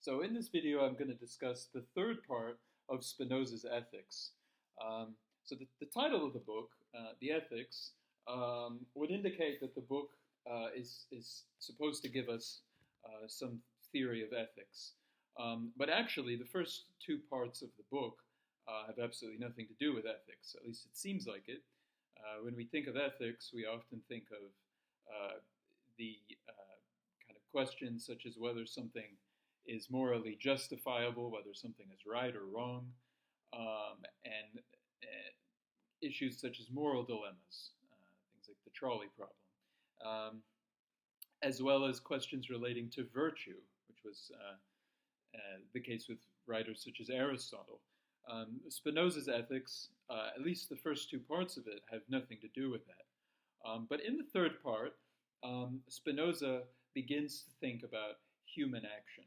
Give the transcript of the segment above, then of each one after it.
So in this video, I'm going to discuss the third part of Spinoza's Ethics. So the title of the book, The Ethics, would indicate that the book is supposed to give us some theory of ethics. But actually, the first two parts of the book have absolutely nothing to do with ethics. At least it seems like it. When we think of ethics, we often think of the kind of questions such as whether something is morally justifiable, whether something is right or wrong, and issues such as moral dilemmas, things like the trolley problem, as well as questions relating to virtue, which was the case with writers such as Aristotle. Spinoza's Ethics, at least the first two parts of it, have nothing to do with that. But in the third part, Spinoza begins to think about human action.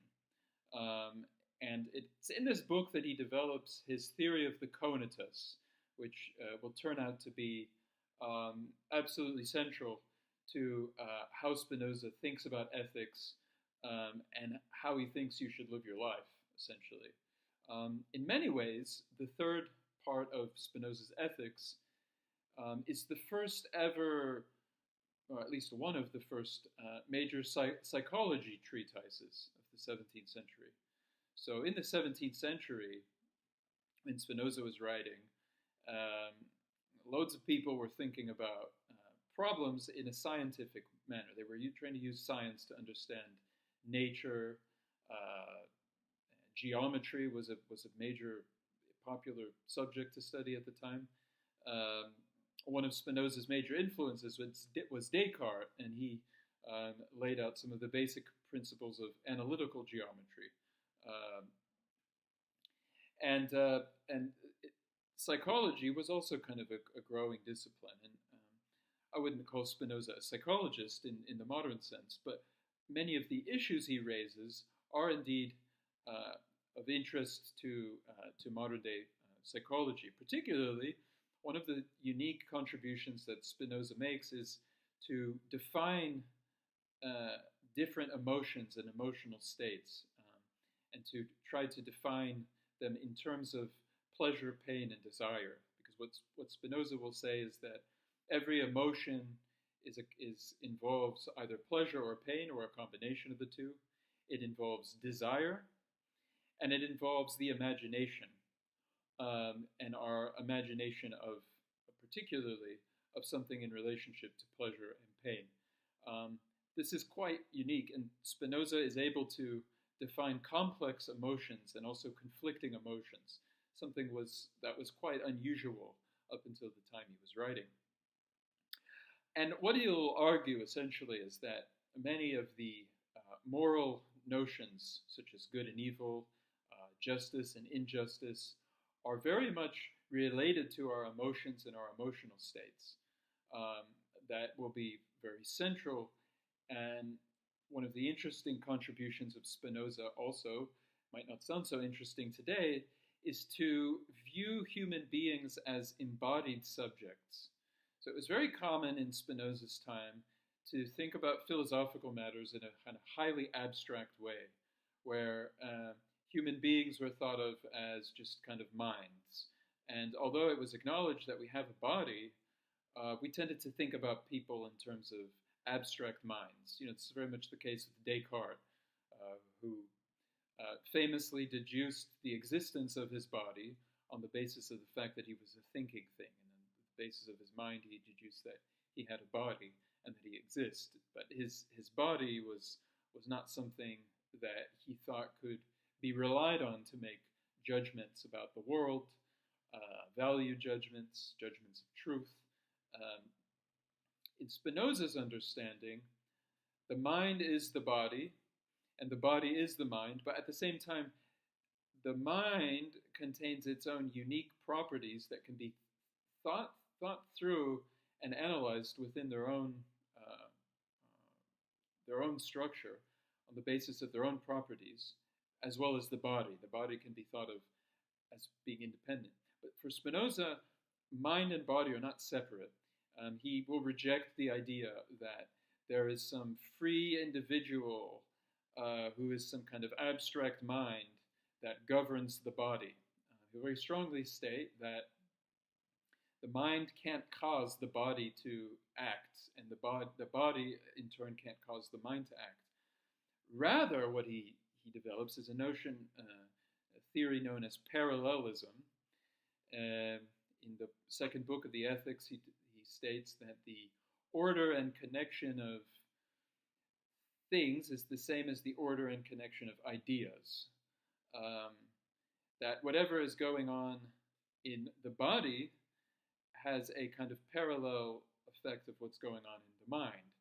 And it's in this book that he develops his theory of the Conatus, which will turn out to be absolutely central to how Spinoza thinks about ethics and how he thinks you should live your life, essentially. In many ways, the third part of Spinoza's Ethics is the first ever, or at least one of the first major psychology treatises of the 17th century. So in the 17th century, when Spinoza was writing, loads of people were thinking about problems in a scientific manner. They were trying to use science to understand nature. Geometry was a major popular subject to study at the time. One of Spinoza's major influences was Descartes, and he laid out some of the basic principles of analytical geometry. And psychology was also kind of a growing discipline. And I wouldn't call Spinoza a psychologist in the modern sense, but many of the issues he raises are indeed of interest to modern day psychology. Particularly, one of the unique contributions that Spinoza makes is to define different emotions and emotional states, and to try to define them in terms of pleasure, pain, and desire. Because what Spinoza will say is that every emotion involves either pleasure or pain, or a combination of the two. It involves desire, and it involves the imagination, and our imagination of, particularly, of something in relationship to pleasure and pain. This is quite unique, and Spinoza is able to define complex emotions and also conflicting emotions, something that was quite unusual up until the time he was writing. And what he'll argue, essentially, is that many of the moral notions, such as good and evil, justice and injustice, are very much related to our emotions and our emotional states. That will be very central. And one of the interesting contributions of Spinoza also, might not sound so interesting today, is to view human beings as embodied subjects. So it was very common in Spinoza's time to think about philosophical matters in a kind of highly abstract way, where human beings were thought of as just kind of minds. And although it was acknowledged that we have a body, we tended to think about people in terms of abstract minds. It's very much the case with Descartes, who famously deduced the existence of his body on the basis of the fact that he was a thinking thing. And on the basis of his mind, he deduced that he had a body and that he existed. But his body was not something that he thought could be relied on to make judgments about the world, value judgments, judgments of truth. In Spinoza's understanding, the mind is the body, and the body is the mind, but at the same time, the mind contains its own unique properties that can be thought through and analyzed within their own structure on the basis of their own properties, as well as the body. The body can be thought of as being independent. But for Spinoza, mind and body are not separate. He will reject the idea that there is some free individual who is some kind of abstract mind that governs the body. He very strongly state that the mind can't cause the body to act, and the body in turn can't cause the mind to act. Rather, what he develops is a notion, a theory known as parallelism. In the second book of the Ethics, he states that the order and connection of things is the same as the order and connection of ideas. That whatever is going on in the body has a kind of parallel effect of what's going on in the mind.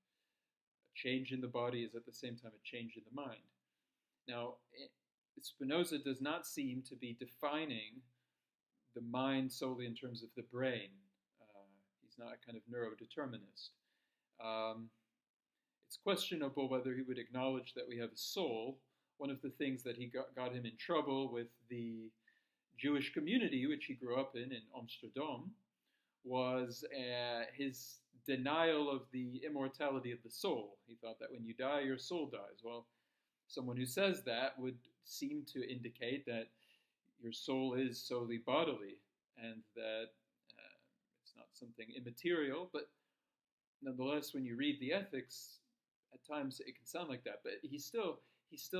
A change in the body is at the same time a change in the mind. Now, Spinoza does not seem to be defining the mind solely in terms of the brain. He's not a kind of neurodeterminist. It's questionable whether he would acknowledge that we have a soul. One of the things that he got him in trouble with the Jewish community, which he grew up in Amsterdam, was his denial of the immortality of the soul. He thought that when you die, your soul dies. Well, someone who says that would seem to indicate that your soul is solely bodily and that it's not something immaterial. But nonetheless, when you read the Ethics, at times it can sound like that. But he still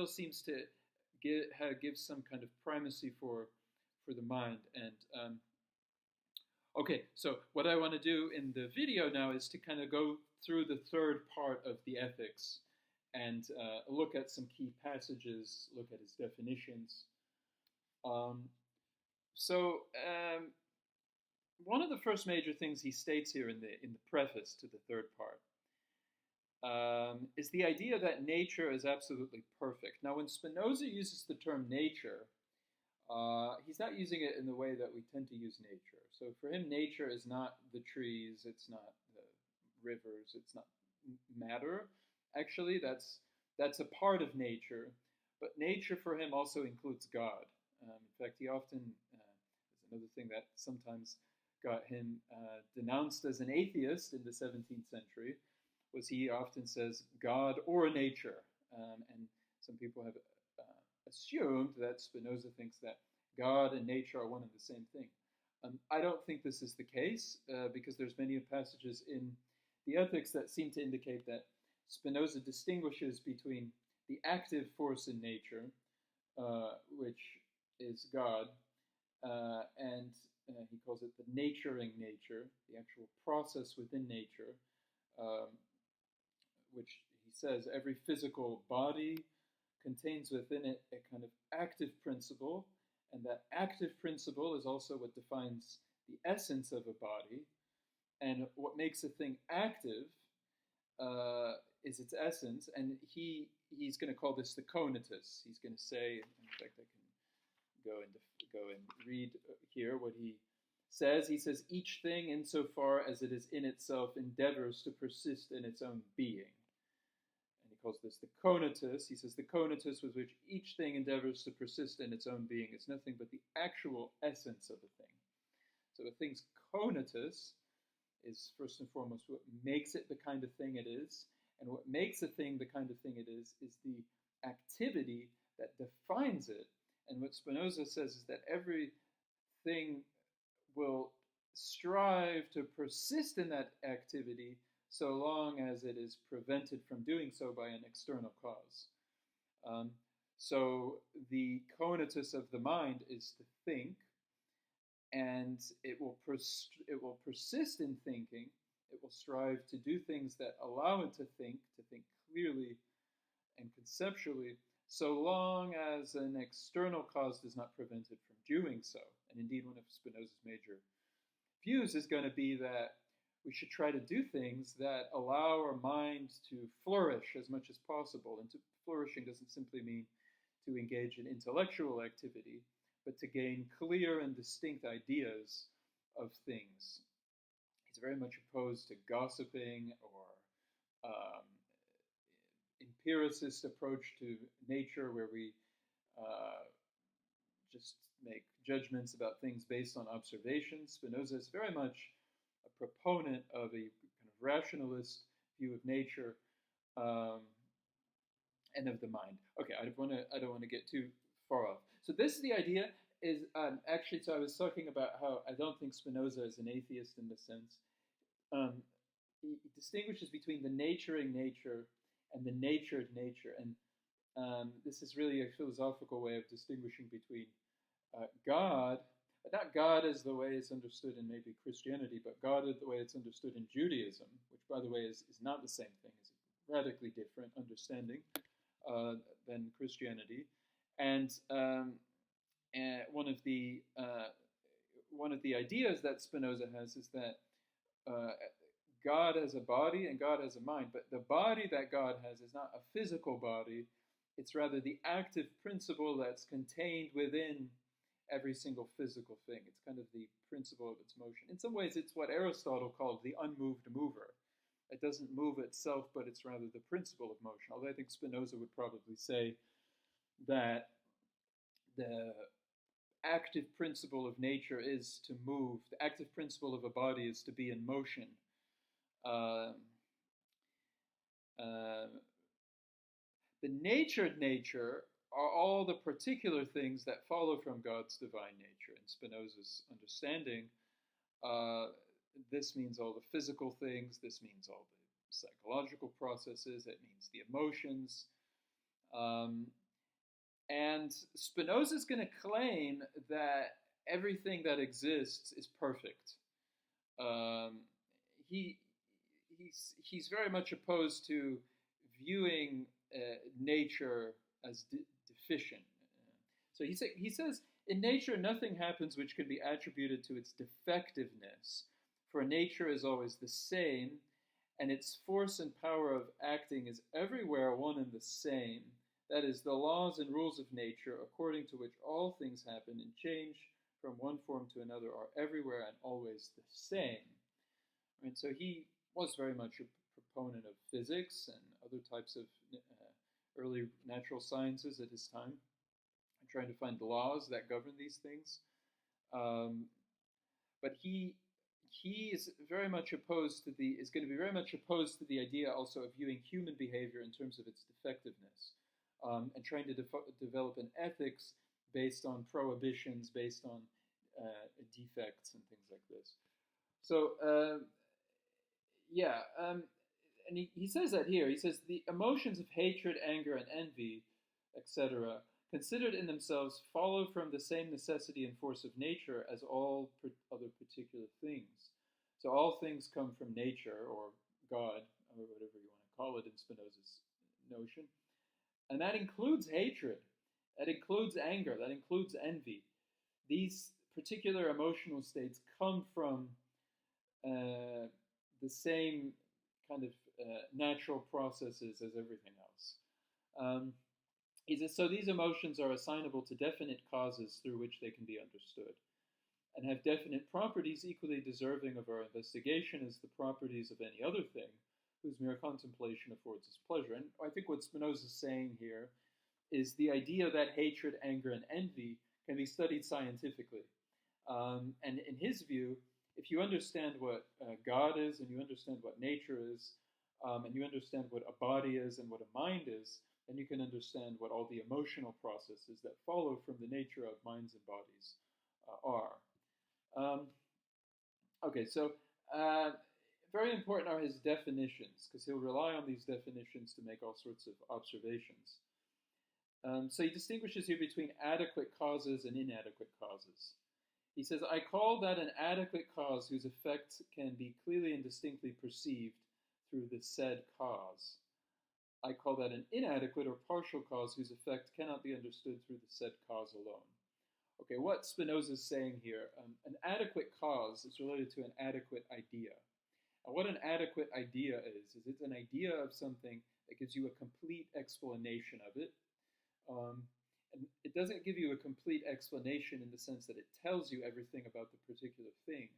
seems to give some kind of primacy for the mind. And okay, so what I want to do in the video now is to kind of go through the third part of the Ethics and look at some key passages, look at his definitions. One of the first major things he states here in the preface to the third part is the idea that nature is absolutely perfect. Now, when Spinoza uses the term nature, he's not using it in the way that we tend to use nature. So for him, nature is not the trees, it's not the rivers, it's not matter. Actually, that's a part of nature, but nature for him also includes God. In fact, he often, is another thing that sometimes got him denounced as an atheist in the 17th century, was he often says God or nature. And some people have assumed that Spinoza thinks that God and nature are one and the same thing. I don't think this is the case, because there's many passages in the Ethics that seem to indicate that Spinoza distinguishes between the active force in nature, which is God, and he calls it the naturing nature, the actual process within nature, which he says every physical body contains within it a kind of active principle, and that active principle is also what defines the essence of a body, and what makes a thing active is its essence, and he's going to call this the Conatus. He's going to say, in fact, I can go and read here what he says. He says, each thing insofar as it is in itself endeavors to persist in its own being. And he calls this the Conatus. He says the Conatus with which each thing endeavors to persist in its own being is nothing but the actual essence of a thing. So a thing's Conatus is first and foremost what makes it the kind of thing it is, and what makes a thing the kind of thing it is the activity that defines it. And what Spinoza says is that everything will strive to persist in that activity so long as it is prevented from doing so by an external cause. So the conatus of the mind is to think, and it will persist in thinking. It will strive to do things that allow it to think clearly and conceptually, so long as an external cause does not prevent it from doing so. And indeed, one of Spinoza's major views is going to be that we should try to do things that allow our mind to flourish as much as possible. And flourishing doesn't simply mean to engage in intellectual activity, but to gain clear and distinct ideas of things. He's very much opposed to gossiping or empiricist approach to nature, where we just make judgments about things based on observation. Spinoza is very much a proponent of a kind of rationalist view of nature, and of the mind. Okay, I don't want to get too far off. So this is the idea. Is actually, so I was talking about how I don't think Spinoza is an atheist in the sense. He distinguishes between the naturing nature and the natured nature, and this is really a philosophical way of distinguishing between God, but not God as the way it's understood in maybe Christianity, but God as the way it's understood in Judaism, which, by the way, is not the same thing. It's a radically different understanding than Christianity, and one of the ideas that Spinoza has is that God has a body and God has a mind, but the body that God has is not a physical body. It's rather the active principle that's contained within every single physical thing. It's kind of the principle of its motion. In some ways, it's what Aristotle called the unmoved mover. It doesn't move itself, but it's rather the principle of motion. Although I think Spinoza would probably say that the active principle of nature is to move. The active principle of a body is to be in motion. The natured nature are all the particular things that follow from God's divine nature. In Spinoza's understanding, this means all the physical things, this means all the psychological processes, it means the emotions. And Spinoza is going to claim that everything that exists is perfect. He's very much opposed to viewing nature as deficient. So he says, in nature, nothing happens which can be attributed to its defectiveness, for nature is always the same, and its force and power of acting is everywhere one and the same. That is, the laws and rules of nature, according to which all things happen and change from one form to another, are everywhere and always the same. Right? So he was very much a proponent of physics and other types of early natural sciences at his time, trying to find the laws that govern these things. But he is very much opposed to is going to be very much opposed to the idea also of viewing human behavior in terms of its defectiveness, and trying to develop an ethics based on prohibitions, based on defects and things like this. So, and he says that here. He says, the emotions of hatred, anger, and envy, etc., considered in themselves, follow from the same necessity and force of nature as all other particular things. So all things come from nature, or God, or whatever you want to call it in Spinoza's notion. And that includes hatred, that includes anger, that includes envy. These particular emotional states come from the same kind of natural processes as everything else. He says, so these emotions are assignable to definite causes through which they can be understood, and have definite properties equally deserving of our investigation as the properties of any other thing, whose mere contemplation affords us pleasure. And I think what Spinoza is saying here is the idea that hatred, anger, and envy can be studied scientifically. And in his view, if you understand what God is, and you understand what nature is, and you understand what a body is and what a mind is, then you can understand what all the emotional processes that follow from the nature of minds and bodies are. Okay, so very important are his definitions, because he'll rely on these definitions to make all sorts of observations. So he distinguishes here between adequate causes and inadequate causes. He says, I call that an adequate cause whose effects can be clearly and distinctly perceived through the said cause. I call that an inadequate or partial cause whose effect cannot be understood through the said cause alone. Okay, what Spinoza is saying here, an adequate cause is related to an adequate idea. And what an adequate idea is it's an idea of something that gives you a complete explanation of it. And it doesn't give you a complete explanation in the sense that it tells you everything about the particular thing.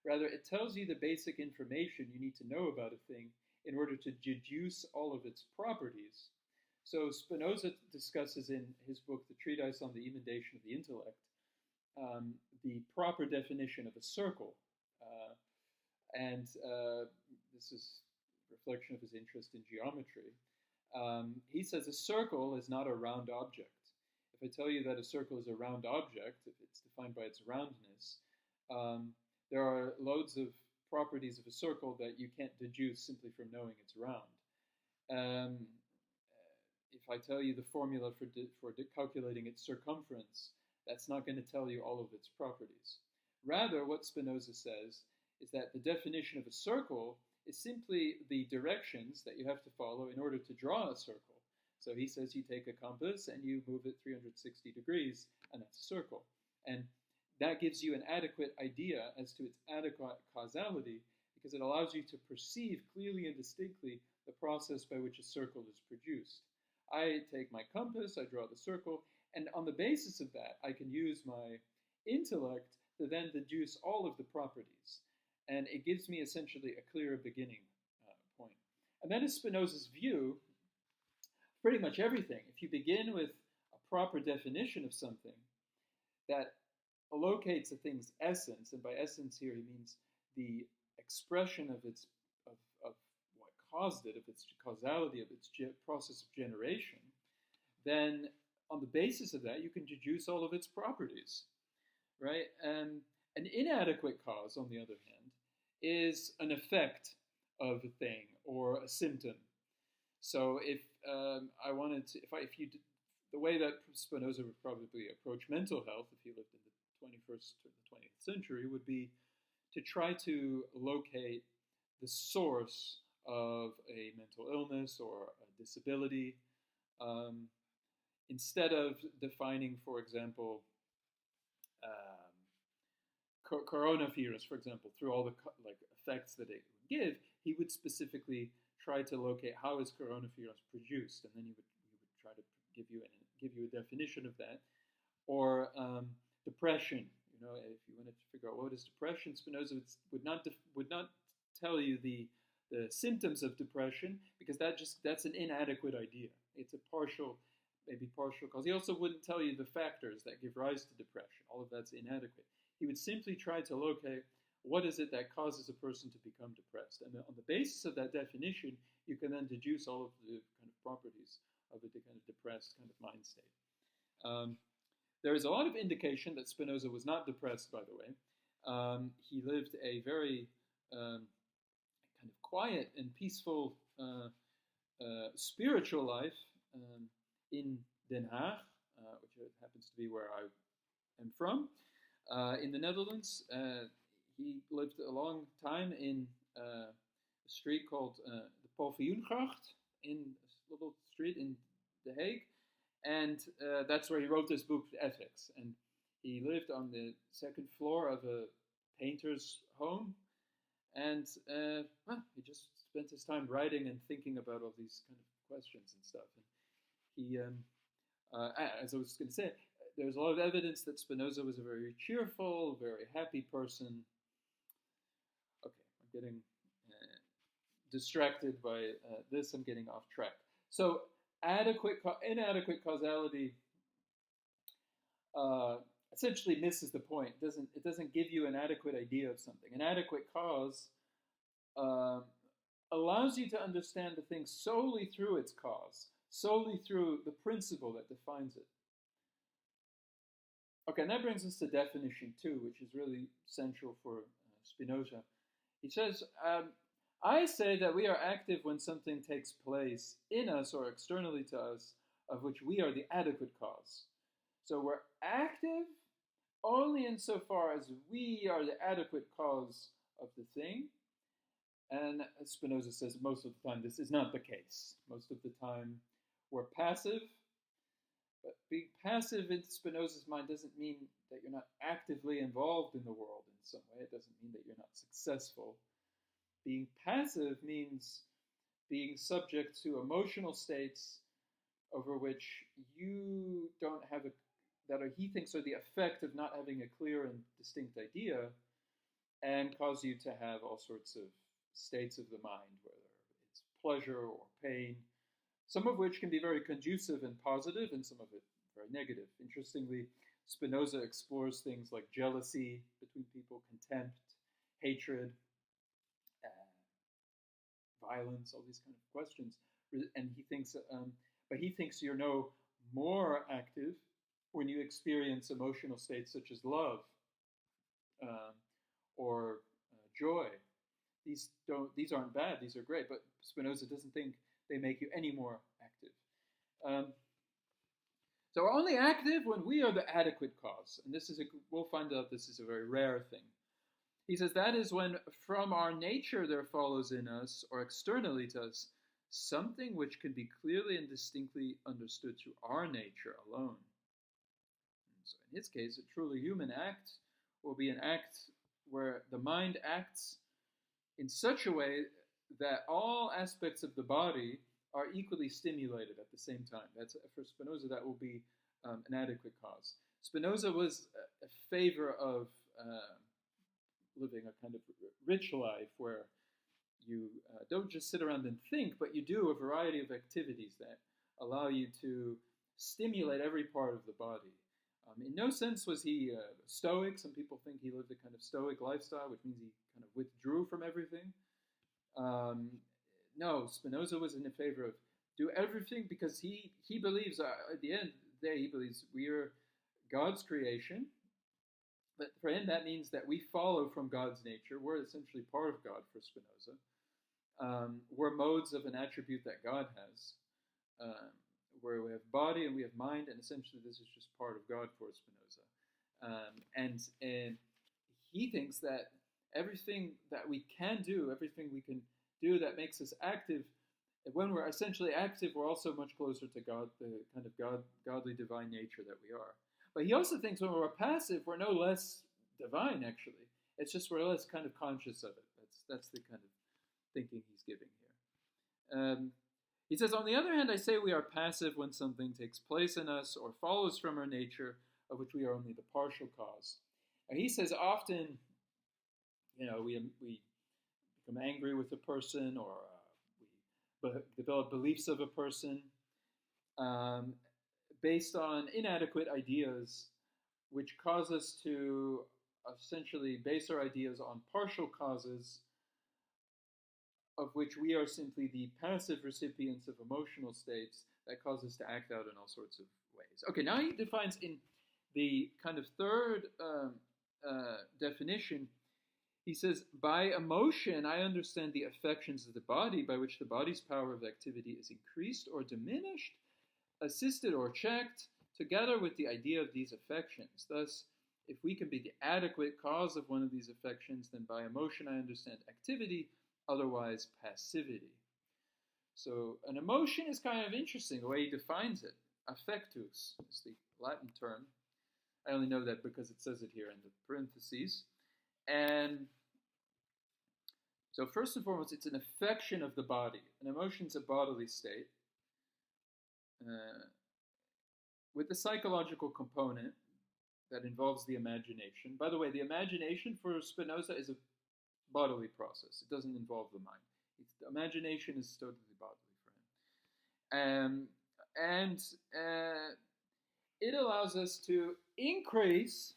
Rather, it tells you the basic information you need to know about a thing in order to deduce all of its properties. So Spinoza discusses in his book, The Treatise on the Emendation of the Intellect, the proper definition of a circle. And this is a reflection of his interest in geometry. He says a circle is not a round object. If I tell you that a circle is a round object, if it's defined by its roundness, there are loads of properties of a circle that you can't deduce simply from knowing it's round. Um, if I tell you the formula for calculating its circumference, that's not going to tell you all of its properties. Rather, what Spinoza says is that the definition of a circle is simply the directions that you have to follow in order to draw a circle. So he says you take a compass and you move it 360 degrees, and that's a circle. And that gives you an adequate idea as to its adequate causality, because it allows you to perceive clearly and distinctly the process by which a circle is produced. I take my compass, I draw the circle, and on the basis of that, I can use my intellect to then deduce all of the properties. And it gives me essentially a clearer beginning point. And that is Spinoza's view. Pretty much everything. If you begin with a proper definition of something that locates a thing's essence, and by essence here he means the expression of its of what caused it, of its causality, of its process of generation, then on the basis of that you can deduce all of its properties, right? An inadequate cause, on the other hand, is an effect of a thing or a symptom. So if I wanted to, if you did, the way that Spinoza would probably approach mental health if he lived in the 21st or the 20th century would be to try to locate the source of a mental illness or a disability, instead of defining, for example, coronavirus, for example, through all the effects that it would give. He would specifically try to locate how is coronavirus produced, and then he would try to give you a definition of that. Or depression. If you wanted to figure out what is depression, Spinoza would not tell you the symptoms of depression, because that's an inadequate idea. It's a maybe partial cause. He also wouldn't tell you the factors that give rise to depression. All of that's inadequate. He would simply try to locate what is it that causes a person to become depressed. And on the basis of that definition, you can then deduce all of the kind of properties of a kind of depressed kind of mind state. There is a lot of indication that Spinoza was not depressed, by the way. He lived a very kind of quiet and peaceful spiritual life in Den Haag, which happens to be where I am from, in the Netherlands. He lived a long time in a street called the Paviljoengracht, in a little street in The Hague. And that's where he wrote this book, Ethics. And he lived on the second floor of a painter's home. And he just spent his time writing and thinking about all these kind of questions and stuff. And he, as I was going to say, there's a lot of evidence that Spinoza was a very cheerful, very happy person. Okay, I'm getting distracted by this. I'm getting off track. So inadequate causality essentially misses the point. It doesn't give you an adequate idea of something. An adequate cause allows you to understand the thing solely through its cause, solely through the principle that defines it. Okay, and that brings us to definition 2, which is really central for Spinoza. He says, I say that we are active when something takes place in us or externally to us, of which we are the adequate cause. So we're active only insofar as we are the adequate cause of the thing. And Spinoza says most of the time this is not the case. Most of the time we're passive. But being passive in Spinoza's mind doesn't mean that you're not actively involved in the world in some way. It doesn't mean that you're not successful. Being passive means being subject to emotional states over which you don't have he thinks are the effect of not having a clear and distinct idea, and cause you to have all sorts of states of the mind, whether it's pleasure or pain, some of which can be very conducive and positive, and some of it very negative. Interestingly, Spinoza explores things like jealousy between people, contempt, hatred, violence, all these kind of questions, and he thinks, but he thinks you're no more active when you experience emotional states such as love um, or joy. These aren't bad. These are great. But Spinoza doesn't think they make you any more active. So we're only active when we are the adequate cause, and we'll find out this is a very rare thing. He says that is when from our nature there follows in us, or externally to us, something which can be clearly and distinctly understood through our nature alone. And so in his case, a truly human act will be an act where the mind acts in such a way that all aspects of the body are equally stimulated at the same time. That's, for Spinoza, that will be an adequate cause. Spinoza was a favor of living a kind of rich life where you don't just sit around and think, but you do a variety of activities that allow you to stimulate every part of the body. In no sense was he stoic. Some people think he lived a kind of stoic lifestyle, which means he kind of withdrew from everything. No, Spinoza was in favor of do everything because he believes, at the end of the day, he believes we are God's creation. But for him, that means that we follow from God's nature. We're essentially part of God for Spinoza. We're modes of an attribute that God has, where we have body and we have mind, and essentially this is just part of God for Spinoza. And he thinks that everything that we can do, everything we can do that makes us active, when we're essentially active, we're also much closer to God, the kind of godly divine nature that we are. But he also thinks when we're passive, we're no less divine, actually. It's just we're less kind of conscious of it. That's the kind of thinking he's giving here. He says, on the other hand, I say we are passive when something takes place in us or follows from our nature, of which we are only the partial cause. And he says often, we become angry with a person, or we develop beliefs of a person based on inadequate ideas, which cause us to essentially base our ideas on partial causes, of which we are simply the passive recipients of emotional states that cause us to act out in all sorts of ways. Okay, now he defines in the kind of third definition, he says, by emotion, I understand the affections of the body by which the body's power of activity is increased or diminished, assisted or checked, together with the idea of these affections. Thus, if we can be the adequate cause of one of these affections, then by emotion I understand activity, otherwise passivity. So an emotion is kind of interesting, the way he defines it. Affectus is the Latin term. I only know that because it says it here in the parentheses. And so first and foremost, it's an affection of the body. An emotion is a bodily state with a psychological component that involves the imagination. By the way, the imagination for Spinoza is a bodily process. It doesn't involve the mind. The imagination is totally bodily for him. And it allows us to increase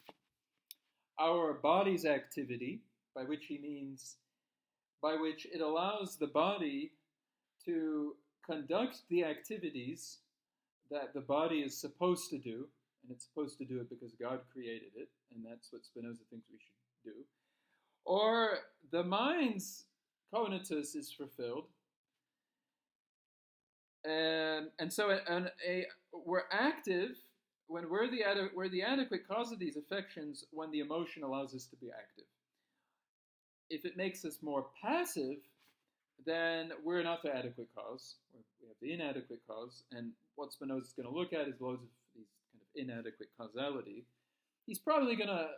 our body's activity, by which he means, by which it allows the body to conduct the activities that the body is supposed to do, and it's supposed to do it because God created it, and that's what Spinoza thinks we should do. Or the mind's conatus is fulfilled, and so we're active when we're the adequate cause of these affections when the emotion allows us to be active. If it makes us more passive, then we're not the adequate cause. We have the inadequate cause, and what Spinoza is going to look at is loads of these kind of inadequate causality. He's probably going to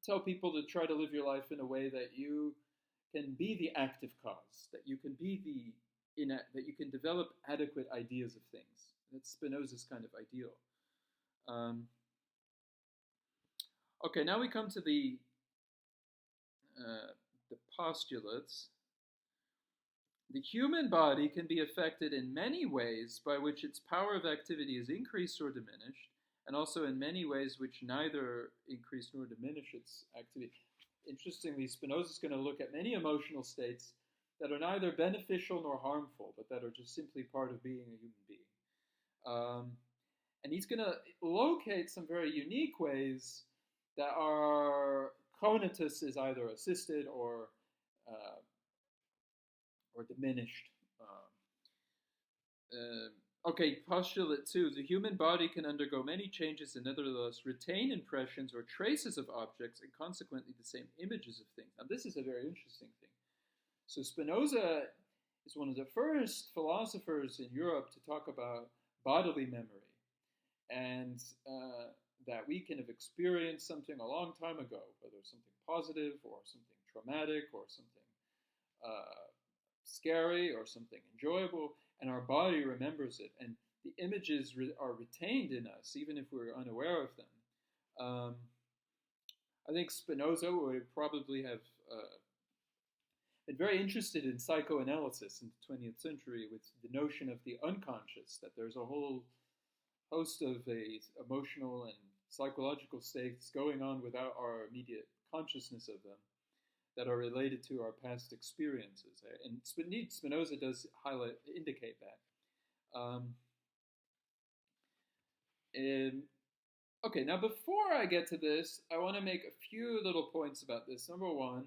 tell people to try to live your life in a way that you can be the active cause, that you can be that you can develop adequate ideas of things. That's Spinoza's kind of ideal. Okay, now we come to the postulates. The human body can be affected in many ways by which its power of activity is increased or diminished, and also in many ways which neither increase nor diminish its activity. Interestingly, Spinoza is going to look at many emotional states that are neither beneficial nor harmful, but that are just simply part of being a human being. And he's going to locate some very unique ways that are Conatus is either assisted uh, or diminished. Okay, postulate 2. The human body can undergo many changes and nevertheless retain impressions or traces of objects and consequently the same images of things. Now, this is a very interesting thing. So Spinoza is one of the first philosophers in Europe to talk about bodily memory, and that we can have experienced something a long time ago, whether it's something positive or something traumatic or something scary or something enjoyable, and our body remembers it, and the images are retained in us, even if we're unaware of them. I think Spinoza would probably have been very interested in psychoanalysis in the 20th century with the notion of the unconscious, that there's a whole host of emotional and psychological states going on without our immediate consciousness of them that are related to our past experiences. And Spinoza does indicate that. Okay, now before I get to this, I want to make a few little points about this. Number one,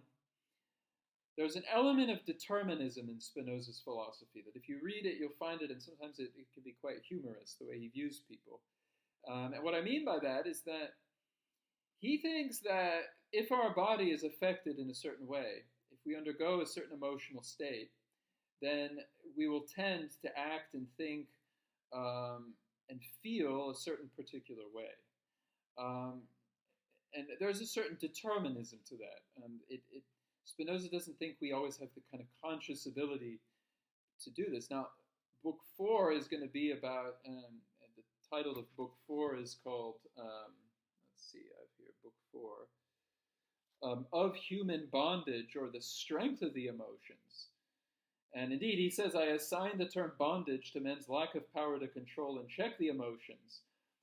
there's an element of determinism in Spinoza's philosophy, that if you read it, you'll find it, and sometimes it can be quite humorous, the way he views people. And what I mean by that is that he thinks that if our body is affected in a certain way, if we undergo a certain emotional state, then we will tend to act and think and feel a certain particular way. And there's a certain determinism to that. Spinoza doesn't think we always have the kind of conscious ability to do this. Now, book 4 is going to be about, the title of book 4 is called, let's see, I have here book 4, Of Human Bondage, or the Strength of the Emotions. And indeed, he says, I assign the term bondage to men's lack of power to control and check the emotions.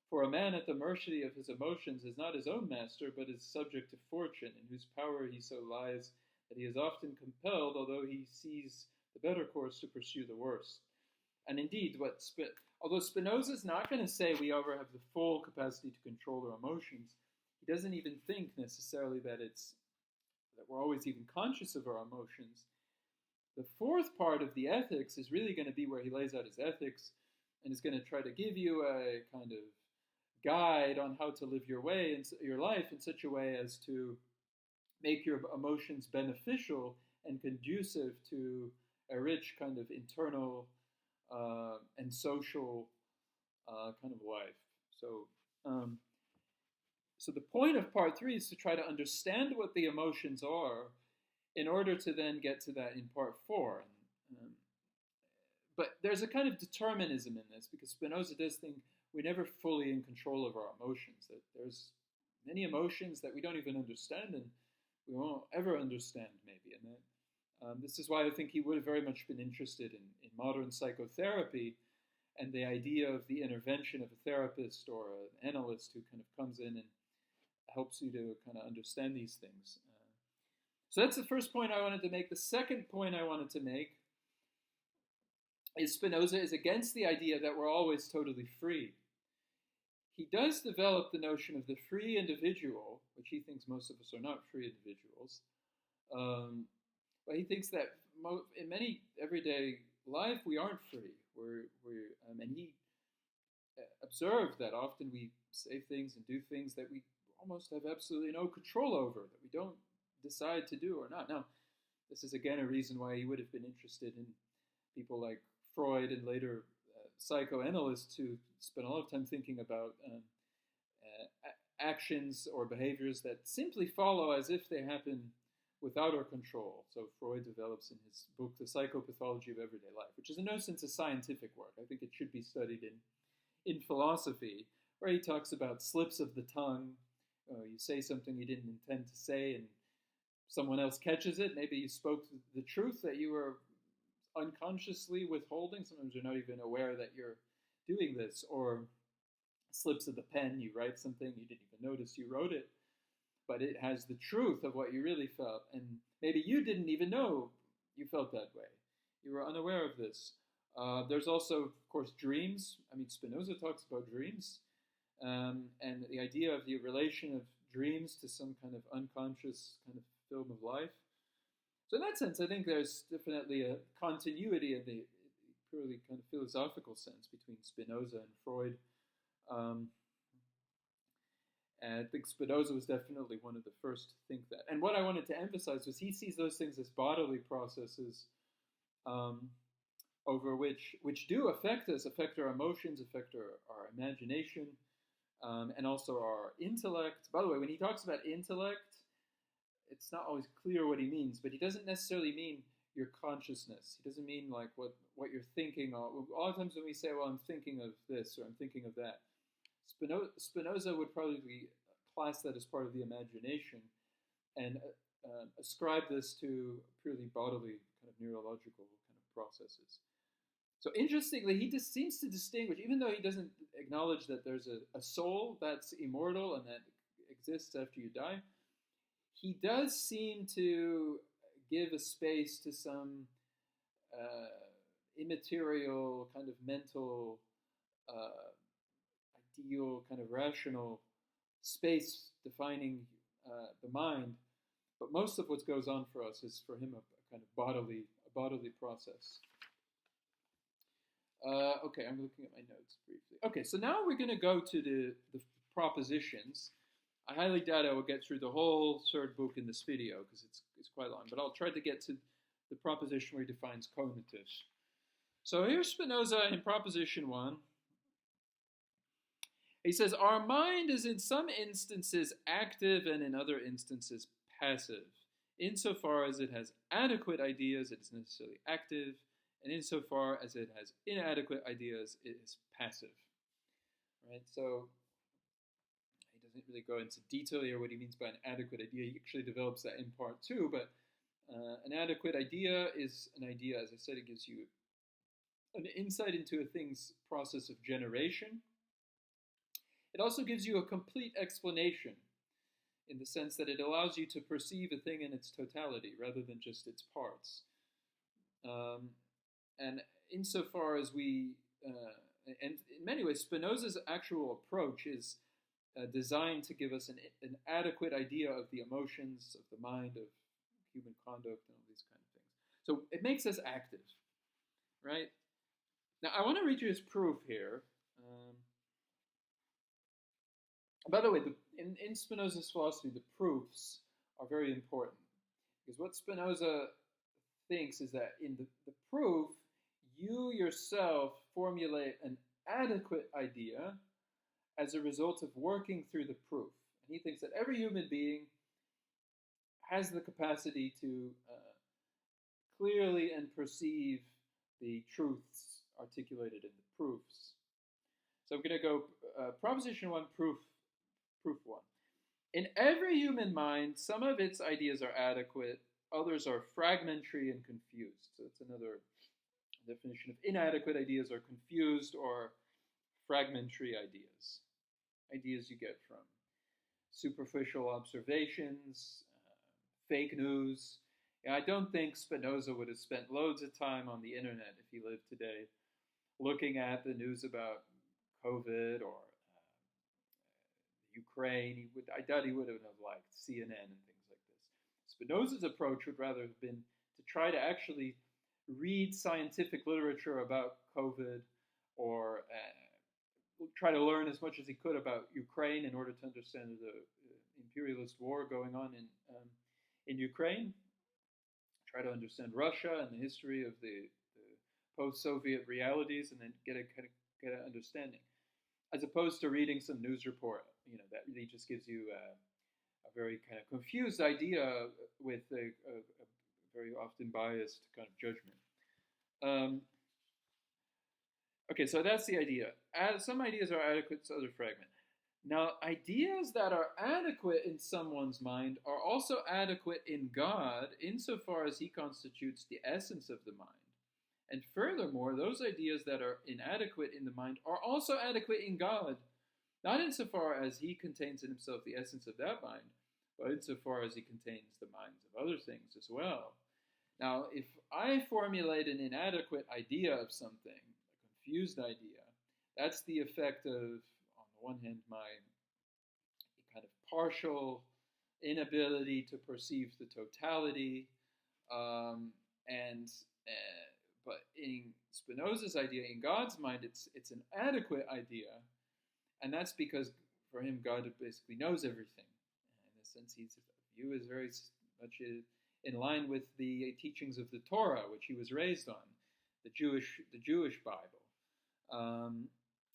For a man at the mercy of his emotions is not his own master, but is subject to fortune, in whose power he so lies that he is often compelled, although he sees the better course, to pursue the worse. And indeed, although Spinoza is not going to say we ever have the full capacity to control our emotions, he doesn't even think necessarily that we're always even conscious of our emotions. The fourth part of the ethics is really going to be where he lays out his ethics and is going to try to give you a kind of guide on how to live your life in such a way as to make your emotions beneficial and conducive to a rich kind of internal and social kind of life. So the point of part 3 is to try to understand what the emotions are in order to then get to that in part 4. But there's a kind of determinism in this, because Spinoza does think we're never fully in control of our emotions, that there's many emotions that we don't even understand, and we won't ever understand, maybe. And that, this is why I think he would have very much been interested in modern psychotherapy and the idea of the intervention of a therapist or an analyst who kind of comes in and helps you to kind of understand these things. So that's the first point I wanted to make. The second point I wanted to make is Spinoza is against the idea that we're always totally free. He does develop the notion of the free individual, which he thinks most of us are not free individuals. But he thinks that in many everyday life, we aren't free. And he observed that often we say things and do things that we almost have absolutely no control over, that we don't decide to do or not. Now, this is again a reason why he would have been interested in people like Freud and later psychoanalysts who spent a lot of time thinking about actions or behaviors that simply follow as if they happen without our control. So Freud develops in his book, The Psychopathology of Everyday Life, which is in no sense a scientific work. I think it should be studied in philosophy, where he talks about slips of the tongue. You say something you didn't intend to say, and someone else catches it. Maybe you spoke the truth that you were unconsciously withholding. Sometimes you're not even aware that you're doing this. Or slips of the pen, you write something, you didn't even notice you wrote it, but it has the truth of what you really felt. And maybe you didn't even know You felt that way. You were unaware of this. There's also, of course, dreams. I mean, Spinoza talks about dreams, and the idea of the relation of dreams to some kind of unconscious kind of film of life. So in that sense, I think there's definitely a continuity in the purely kind of philosophical sense between Spinoza and Freud. And I think Spinoza was definitely one of the first to think that. And what I wanted to emphasize was he sees those things as bodily processes over which do affect us, affect our emotions, affect our imagination, and also our intellect. By the way, when he talks about intellect, it's not always clear what he means, but he doesn't necessarily mean your consciousness. He doesn't mean like what you're thinking. A lot of times when we say, well, I'm thinking of this or I'm thinking of that, Spinoza would probably class that as part of the imagination and ascribe this to purely bodily kind of neurological kind of processes. So interestingly, he just seems to distinguish, even though he doesn't acknowledge that there's a soul that's immortal and that exists after you die, he does seem to give a space to some immaterial kind of mental ideal kind of rational space defining the mind, but most of what goes on for us is for him a kind of bodily process. Okay, I'm looking at my notes briefly. Okay, so now we're going to go to the propositions. I highly doubt I will get through the whole third book in this video because it's quite long, but I'll try to get to the proposition where he defines Conatus. So here's Spinoza in Proposition 1. He says, our mind is in some instances active and in other instances passive. Insofar as it has adequate ideas, it is necessarily active, and insofar as it has inadequate ideas, it is passive. Right? So he doesn't really go into detail here what he means by an adequate idea. He actually develops that in part 2, but an adequate idea is an idea, as I said, it gives you an insight into a thing's process of generation. It also gives you a complete explanation in the sense that it allows you to perceive a thing in its totality rather than just its parts. And insofar as we, and in many ways, Spinoza's actual approach is designed to give us an adequate idea of the emotions, of the mind, of human conduct, and all these kind of things. So it makes us active, right? Now, I want to read you his proof here. By the way, in Spinoza's philosophy, the proofs are very important. Because what Spinoza thinks is that in the proof, you yourself formulate an adequate idea as a result of working through the proof. And he thinks that every human being has the capacity to clearly and perceive the truths articulated in the proofs. So I'm going to go Proposition 1, Proof 1. In every human mind, some of its ideas are adequate, others are fragmentary and confused. So it's another definition of inadequate ideas are confused or fragmentary ideas. Ideas you get from superficial observations, fake news. I don't think Spinoza would have spent loads of time on the internet if he lived today looking at the news about COVID or Ukraine. I doubt he would have liked CNN and things like this. Spinoza's approach would rather have been to try to actually read scientific literature about COVID or try to learn as much as he could about Ukraine in order to understand the imperialist war going on in Ukraine. Try to understand Russia and the history of the post-Soviet realities, and then get an understanding, as opposed to reading some news report, that really just gives you a very kind of confused idea with a very often biased kind of judgment. Okay, so that's the idea. Some ideas are adequate, so others fragment. Now, ideas that are adequate in someone's mind are also adequate in God insofar as he constitutes the essence of the mind. And furthermore, those ideas that are inadequate in the mind are also adequate in God, not insofar as he contains in himself the essence of that mind, but insofar as he contains the minds of other things as well. Now, if I formulate an inadequate idea of something, a confused idea, that's the effect of, on the one hand, my kind of partial inability to perceive the totality, and but in Spinoza's idea, in God's mind, it's an adequate idea, and that's because for him, God basically knows everything. In a sense, his view is very much in line with the teachings of the Torah, which he was raised on, the Jewish Bible,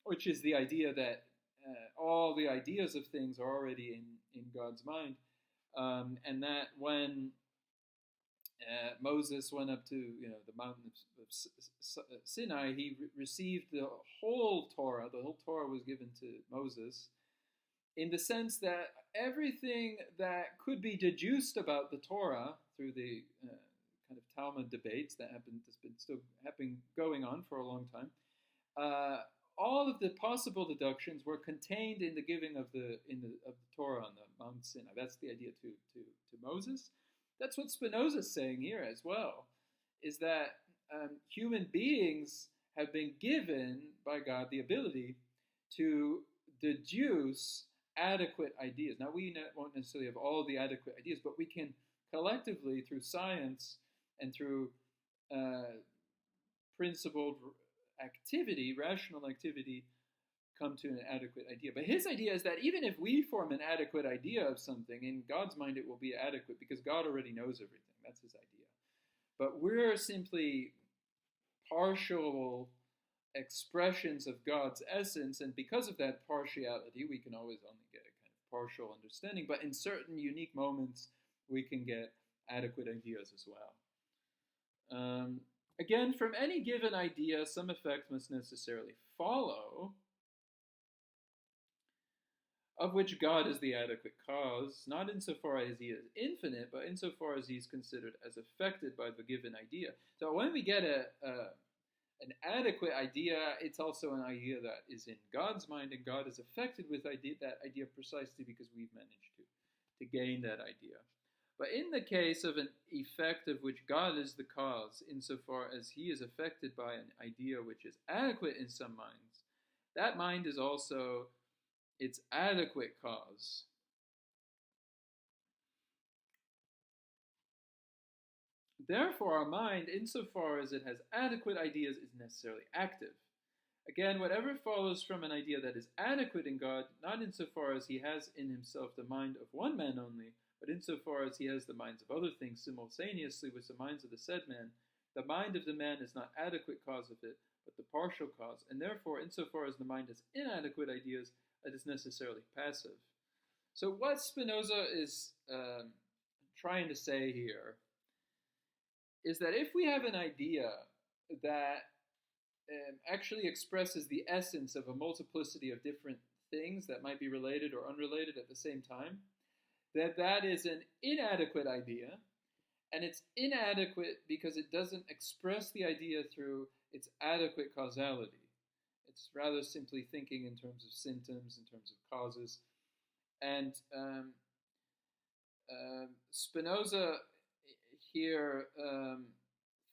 which is the idea that all the ideas of things are already in God's mind, and that when Moses went up to the mountain of Sinai, he received the whole Torah. The whole Torah was given to Moses, in the sense that everything that could be deduced about the Torah through the kind of Talmud debates that has been still going on for a long time, all of the possible deductions were contained in the giving of the Torah on the Mount Sinai. That's the idea to Moses. That's what Spinoza is saying here as well, is that human beings have been given by God the ability to deduce adequate ideas. Now, we won't necessarily have all the adequate ideas, but we can collectively, through science and through principled activity, rational activity, come to an adequate idea. But his idea is that even if we form an adequate idea of something, in God's mind it will be adequate because God already knows everything. That's his idea. But we're simply partial expressions of God's essence, and because of that partiality, we can always only get a kind of partial understanding, but in certain unique moments, we can get adequate ideas as well. Again, from any given idea, some effect must necessarily follow, of which God is the adequate cause, not insofar as he is infinite, but insofar as he is considered as affected by the given idea. So when we get an adequate idea, it's also an idea that is in God's mind, and God is affected with that idea precisely because we've managed to gain that idea. But in the case of an effect of which God is the cause, insofar as he is affected by an idea which is adequate in some minds, that mind is also its adequate cause. Therefore, our mind, insofar as it has adequate ideas, is necessarily active. Again, whatever follows from an idea that is adequate in God, not insofar as he has in himself the mind of one man only, but insofar as he has the minds of other things simultaneously with the minds of the said man, the mind of the man is not adequate cause of it, but the partial cause, and therefore, insofar as the mind has inadequate ideas, it is necessarily passive. So what Spinoza is trying to say here is that if we have an idea that actually expresses the essence of a multiplicity of different things that might be related or unrelated at the same time, that is an inadequate idea, and it's inadequate because it doesn't express the idea through its adequate causality. It's rather simply thinking in terms of symptoms, in terms of causes. And Spinoza here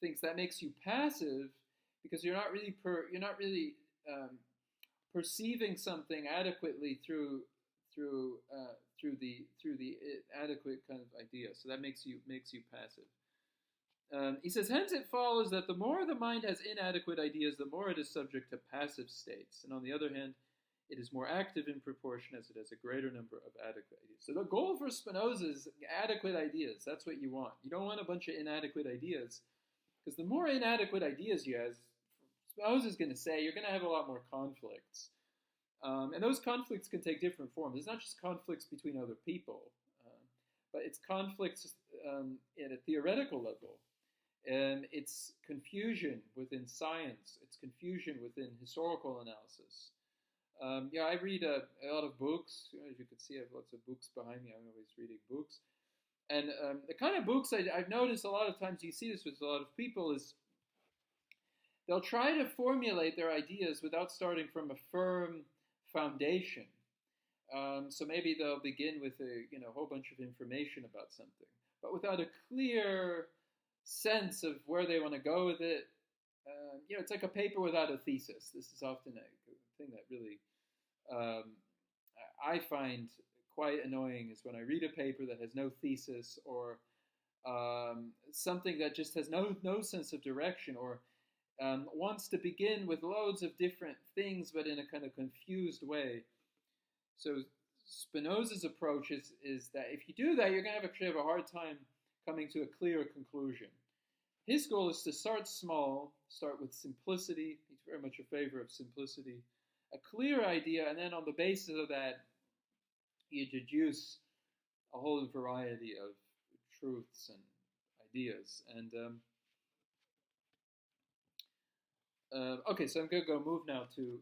thinks that makes you passive because you're not really perceiving something adequately through the adequate kind of idea. So that makes you passive. He says, hence it follows that the more the mind has inadequate ideas, the more it is subject to passive states. And on the other hand, it is more active in proportion as it has a greater number of adequate ideas. So the goal for Spinoza is adequate ideas. That's what you want. You don't want a bunch of inadequate ideas, because the more inadequate ideas you have, Spinoza is going to say, you're going to have a lot more conflicts. And those conflicts can take different forms. It's not just conflicts between other people, but it's conflicts at a theoretical level. It's confusion within science. It's confusion within historical analysis. I read a lot of books. As you can see, I have lots of books behind me. I'm always reading books. And the kind of books I've noticed a lot of times, you see this with a lot of people, is they'll try to formulate their ideas without starting from a firm foundation. So maybe they'll begin with a whole bunch of information about something, but without a clear sense of where they want to go with it. It's like a paper without a thesis. This is often a thing that really um, I find quite annoying is when I read a paper that has no thesis or something that just has no sense of direction or wants to begin with loads of different things but in a kind of confused way. So Spinoza's approach is that if you do that, you're going to actually have a hard time coming to a clear conclusion. His goal is to start small, start with simplicity. He's very much a favor of simplicity. A clear idea, and then on the basis of that, you deduce a whole variety of truths and ideas. And okay, so I'm going to go move now to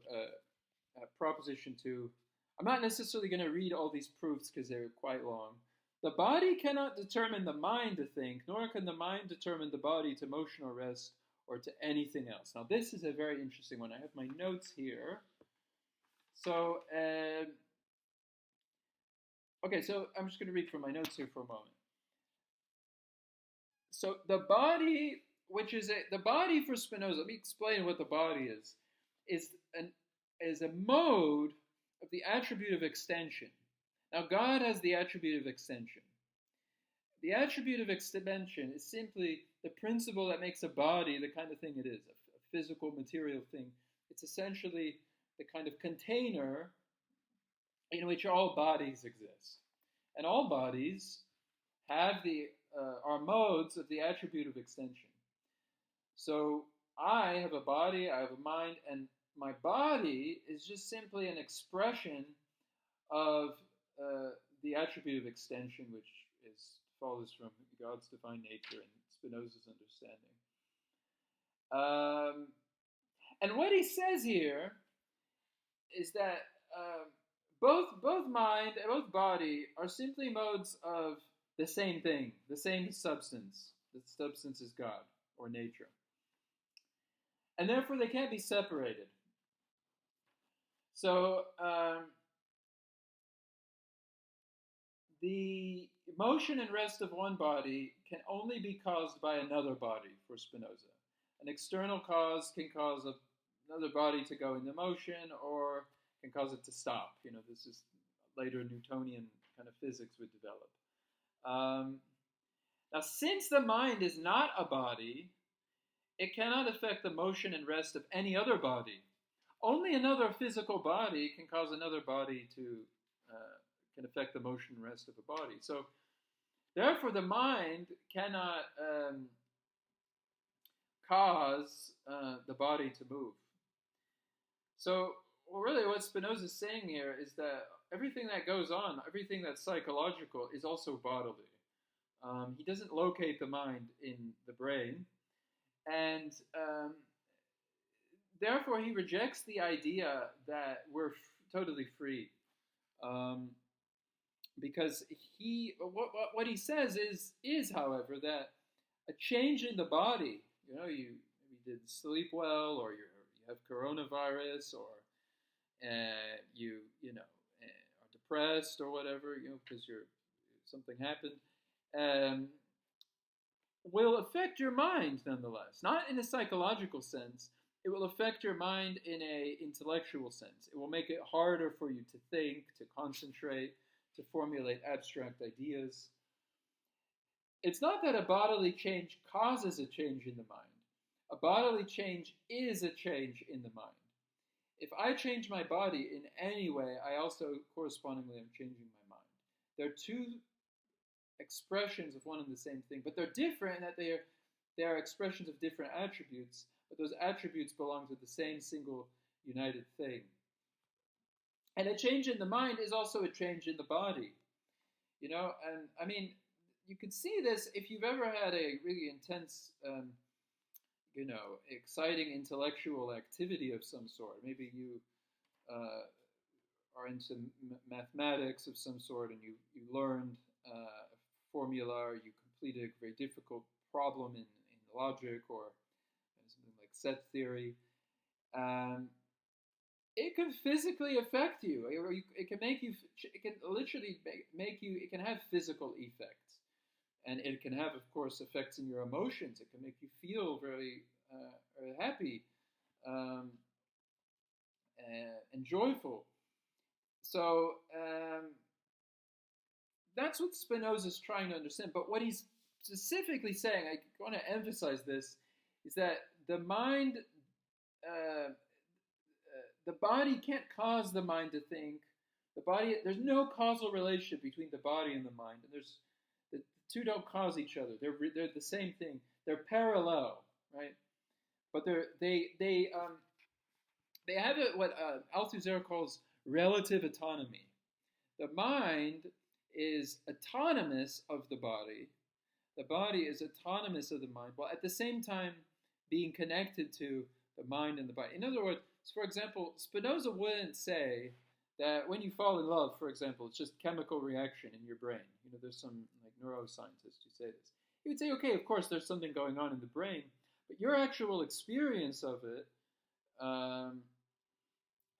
proposition 2. I'm not necessarily going to read all these proofs because they're quite long. The body cannot determine the mind to think, nor can the mind determine the body to motion or rest or to anything else. Now, this is a very interesting one. I have my notes here. So, okay, so I'm just going to read from my notes here for a moment. So, the body, which is the body for Spinoza, let me explain what the body is a mode of the attribute of extension. Now, God has the attribute of extension. The attribute of extension is simply the principle that makes a body the kind of thing it is, a physical, material thing. It's essentially the kind of container in which all bodies exist. And all bodies have are modes of the attribute of extension. So I have a body, I have a mind, and my body is just simply an expression of the attribute of extension, which follows from God's divine nature and Spinoza's understanding. And what he says here is that both mind and both body are simply modes of the same thing, the same substance. The substance is God or nature. And therefore they can't be separated. So the motion and rest of one body can only be caused by another body for Spinoza. An external cause can cause another body to go into motion or can cause it to stop. This is later Newtonian kind of physics would develop. Now, since the mind is not a body, it cannot affect the motion and rest of any other body. Only another physical body can cause another body to can affect the motion and rest of a body. So, therefore, the mind cannot cause the body to move. So, really, what Spinoza is saying here is that everything that goes on, everything that's psychological, is also bodily. He doesn't locate the mind in the brain, and therefore he rejects the idea that we're totally free. Because what he says is, however, that a change in the body, you didn't sleep well, or you have coronavirus, or you are depressed or whatever, because something happened, will affect your mind nonetheless. Not in a psychological sense. It will affect your mind in a intellectual sense. It will make it harder for you to think, to concentrate, to formulate abstract ideas. It's not that a bodily change causes a change in the mind. A bodily change is a change in the mind. If I change my body in any way, I also correspondingly am changing my mind. They're two expressions of one and the same thing, but they're different in that they are expressions of different attributes, but those attributes belong to the same single united thing. And a change in the mind is also a change in the body. And I mean, you can see this if you've ever had a really intense, exciting intellectual activity of some sort. Maybe you are into mathematics of some sort, and you learned a formula, or you completed a very difficult problem in logic or something like set theory. It can physically affect you. It can make you. It can literally make you. It can have physical effects. And it can have, of course, effects in your emotions. It can make you feel very happy um, and joyful. So that's what Spinoza is trying to understand. But what he's specifically saying, I want to emphasize this, is that the mind, the body can't cause the mind to think. The body, there's no causal relationship between the body and the mind, and the two don't cause each other. They're the same thing. They're parallel, right? But they have what Althusser calls relative autonomy. The mind is autonomous of the body. The body is autonomous of the mind, while at the same time being connected to the mind and the body. In other words, for example, Spinoza wouldn't say that when you fall in love, for example, it's just chemical reaction in your brain. You know, there's some like neuroscientists who say this. He would say, okay, of course, there's something going on in the brain, but your actual experience of it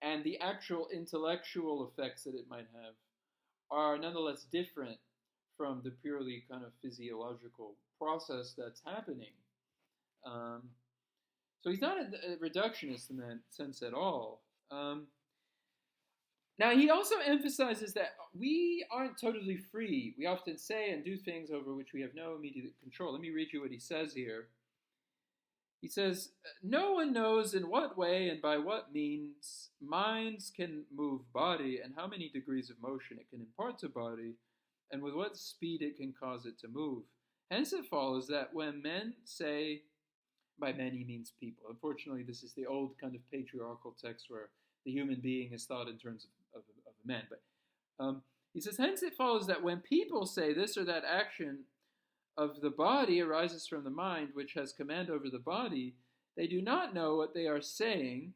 and the actual intellectual effects that it might have are nonetheless different from the purely kind of physiological process that's happening. So he's not a reductionist in that sense at all. Now, he also emphasizes that we aren't totally free. We often say and do things over which we have no immediate control. Let me read you what he says here. He says, no one knows in what way and by what means minds can move body and how many degrees of motion it can impart to body and with what speed it can cause it to move. Hence it follows that when men say, by men he means people. Unfortunately, this is the old kind of patriarchal text where the human being is thought in terms of a man. But he says, hence it follows that when people say this or that action of the body arises from the mind, which has command over the body, they do not know what they are saying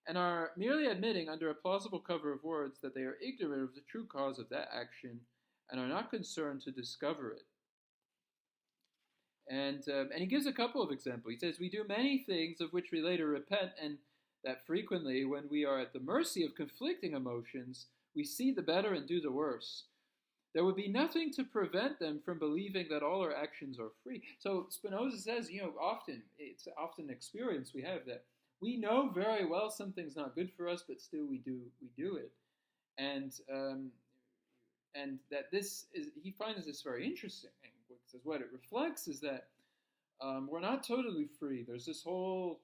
and are merely admitting under a plausible cover of words that they are ignorant of the true cause of that action and are not concerned to discover it. And he gives a couple of examples. He says, we do many things of which we later repent, and that frequently, when we are at the mercy of conflicting emotions, we see the better and do the worse. There would be nothing to prevent them from believing that all our actions are free. So Spinoza says, it's often experience we have that we know very well something's not good for us, but still we do it. And that he finds this very interesting. And what it reflects is that we're not totally free. There's this whole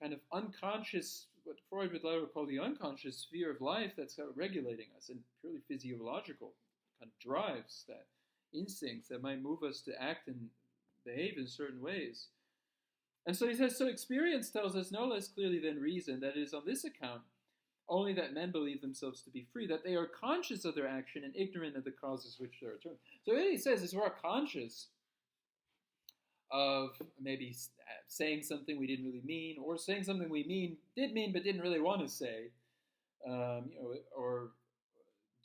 kind of unconscious, what Freud would later call the unconscious sphere of life that's regulating us, and purely physiological kind of drives, that instincts that might move us to act and behave in certain ways. And so he says, so experience tells us no less clearly than reason that it is on this account only that men believe themselves to be free, that they are conscious of their action and ignorant of the causes which they are turned. So what he says is we're conscious of maybe saying something we didn't really mean, or saying something we did mean but didn't really want to say, or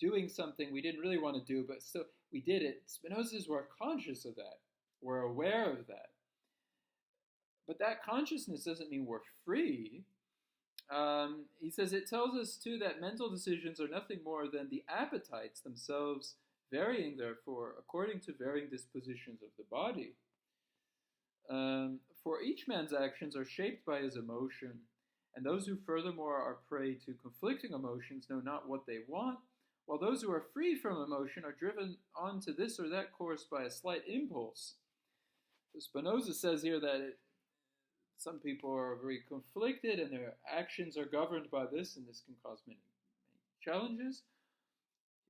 doing something we didn't really want to do, but still we did it. Spinoza says we're conscious of that. We're aware of that. But that consciousness doesn't mean we're free. He says it tells us, too, that mental decisions are nothing more than the appetites themselves varying, therefore, according to varying dispositions of the body. For each man's actions are shaped by his emotion, and those who furthermore are prey to conflicting emotions know not what they want, while those who are free from emotion are driven on to this or that course by a slight impulse. So Spinoza says here that some people are very conflicted and their actions are governed by this, and this can cause many challenges.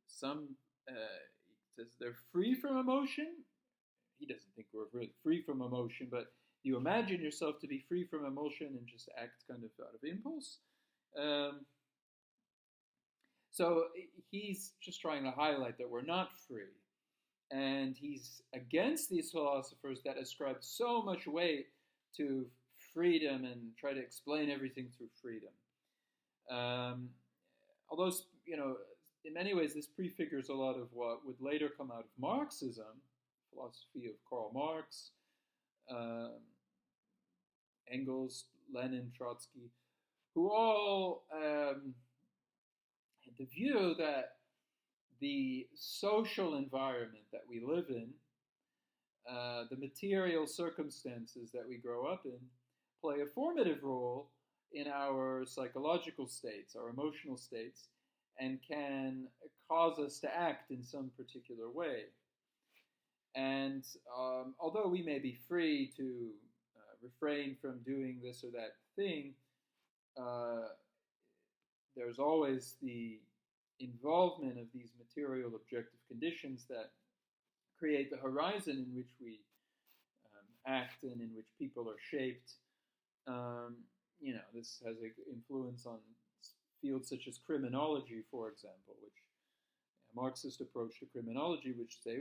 Some says they're free from emotion. He doesn't think we're really free from emotion, but you imagine yourself to be free from emotion and just act kind of out of impulse. So he's just trying to highlight that we're not free. And he's against these philosophers that ascribe so much weight to freedom and try to explain everything through freedom. Although, in many ways this prefigures a lot of what would later come out of Marxism, philosophy of Karl Marx, Engels, Lenin, Trotsky, who all had the view that the social environment that we live in the material circumstances that we grow up in play a formative role in our psychological states, our emotional states, and can cause us to act in some particular way. And although we may be free to refrain from doing this or that thing, there's always the involvement of these material objective conditions that create the horizon in which we act and in which people are shaped. This has an influence on fields such as criminology, for example, which a Marxist approach to criminology, which say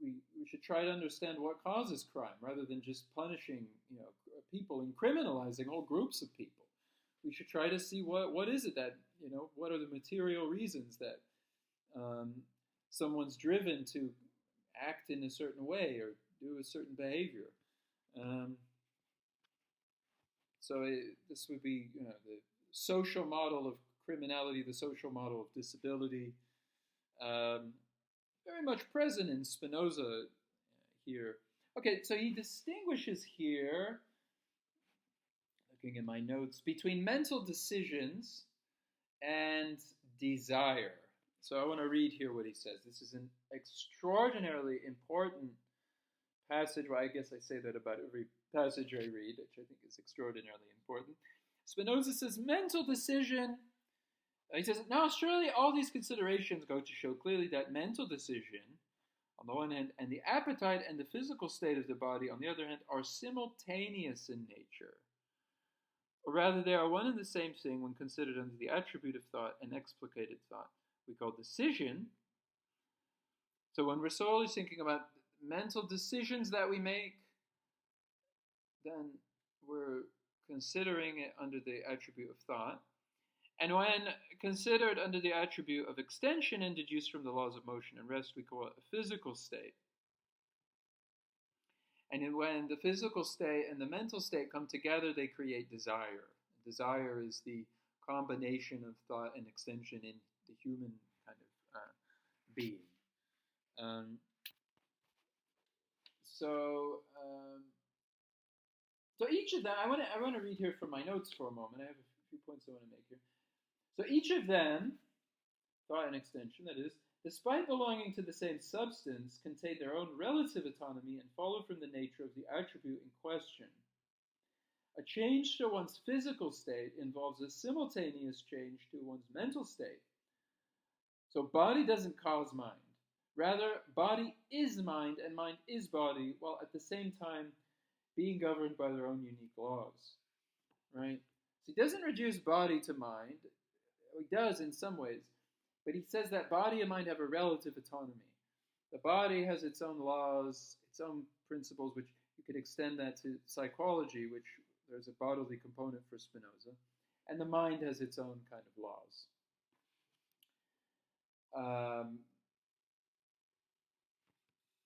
we should try to understand what causes crime rather than just punishing people and criminalizing whole groups of people. We should try to see what is it that what are the material reasons that someone's driven to act in a certain way or do a certain behavior. This would be the social model of criminality, the social model of disability, very much present in Spinoza here. Okay, so he distinguishes here, looking in my notes, between mental decisions and desire. So I want to read here what he says. This is an extraordinarily important passage. Well, I guess I say that about every passage I read, which I think is extraordinarily important. Spinoza says, mental decision. He says, now surely all these considerations go to show clearly that mental decision, on the one hand, and the appetite and the physical state of the body, on the other hand, are simultaneous in nature. Or rather, they are one and the same thing when considered under the attribute of thought and explicated thought. We call decision. So when we're solely thinking about mental decisions that we make, then we're considering it under the attribute of thought. And when considered under the attribute of extension and deduced from the laws of motion and rest, we call it a physical state. And when the physical state and the mental state come together, they create desire. Desire is the combination of thought and extension in the human kind of being. So each of them, I want to read here from my notes for a moment. I have a few points I want to make here. So each of them, thought and extension, that is, despite belonging to the same substance, contain their own relative autonomy and follow from the nature of the attribute in question. A change to one's physical state involves a simultaneous change to one's mental state. So body doesn't cause mind. Rather, body is mind and mind is body, while at the same time being governed by their own unique laws. Right? So he doesn't reduce body to mind. He does in some ways. But he says that body and mind have a relative autonomy. The body has its own laws, its own principles, which you could extend that to psychology, which there's a bodily component for Spinoza. And the mind has its own kind of laws.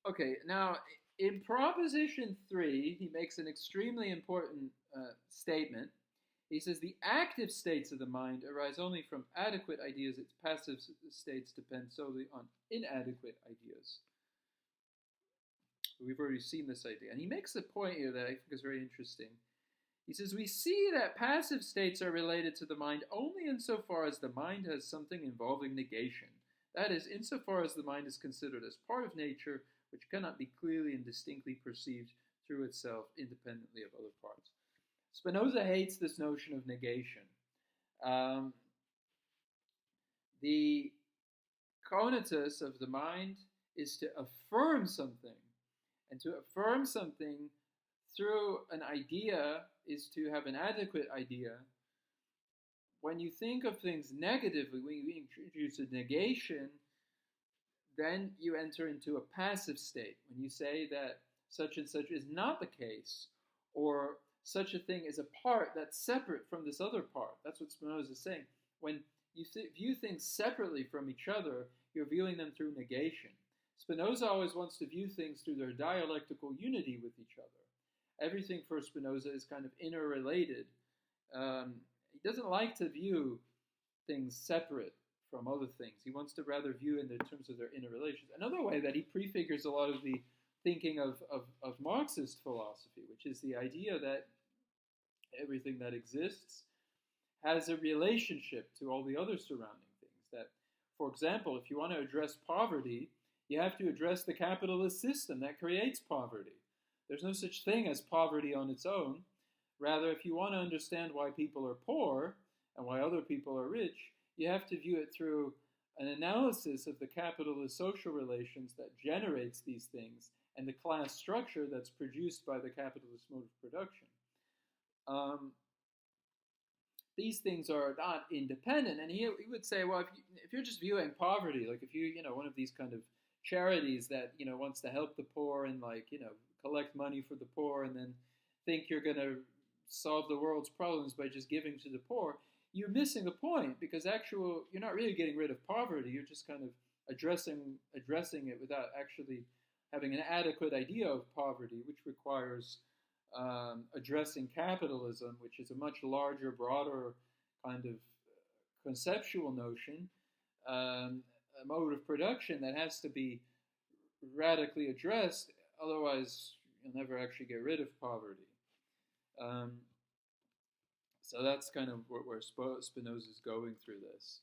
Okay, now in Proposition 3, he makes an extremely important statement. He says the active states of the mind arise only from adequate ideas. Its passive states depend solely on inadequate ideas. We've already seen this idea. And he makes a point here that I think is very interesting. He says, we see that passive states are related to the mind only insofar as the mind has something involving negation. That is, insofar as the mind is considered as part of nature, which cannot be clearly and distinctly perceived through itself independently of other parts. Spinoza hates this notion of negation. The conatus of the mind is to affirm something. And to affirm something through an idea is to have an adequate idea. When you think of things negatively, when you introduce a negation, then you enter into a passive state. When you say that such and such is not the case, or such a thing is a part that's separate from this other part. That's what Spinoza is saying. When you view things separately from each other, you're viewing them through negation. Spinoza always wants to view things through their dialectical unity with each other. Everything for Spinoza is kind of interrelated. He doesn't like to view things separate from other things. He wants to rather view in the terms of their interrelations. Another way that he prefigures a lot of the thinking of Marxist philosophy, which is the idea that everything that exists has a relationship to all the other surrounding things. That, for example, if you want to address poverty, you have to address the capitalist system that creates poverty. There's no such thing as poverty on its own. Rather, if you want to understand why people are poor and why other people are rich, you have to view it through an analysis of the capitalist social relations that generates these things and the class structure that's produced by the capitalist mode of production. These things are not independent. And he would say, well, if you're just viewing poverty, like if one of these kind of charities that, wants to help the poor and collect money for the poor and then think you're going to solve the world's problems by just giving to the poor, you're missing the point, because you're not really getting rid of poverty. You're just kind of addressing it without actually having an adequate idea of poverty, which requires addressing capitalism, which is a much larger, broader kind of conceptual notion, a mode of production that has to be radically addressed. Otherwise, you'll never actually get rid of poverty. So that's kind of where Spinoza is going through this.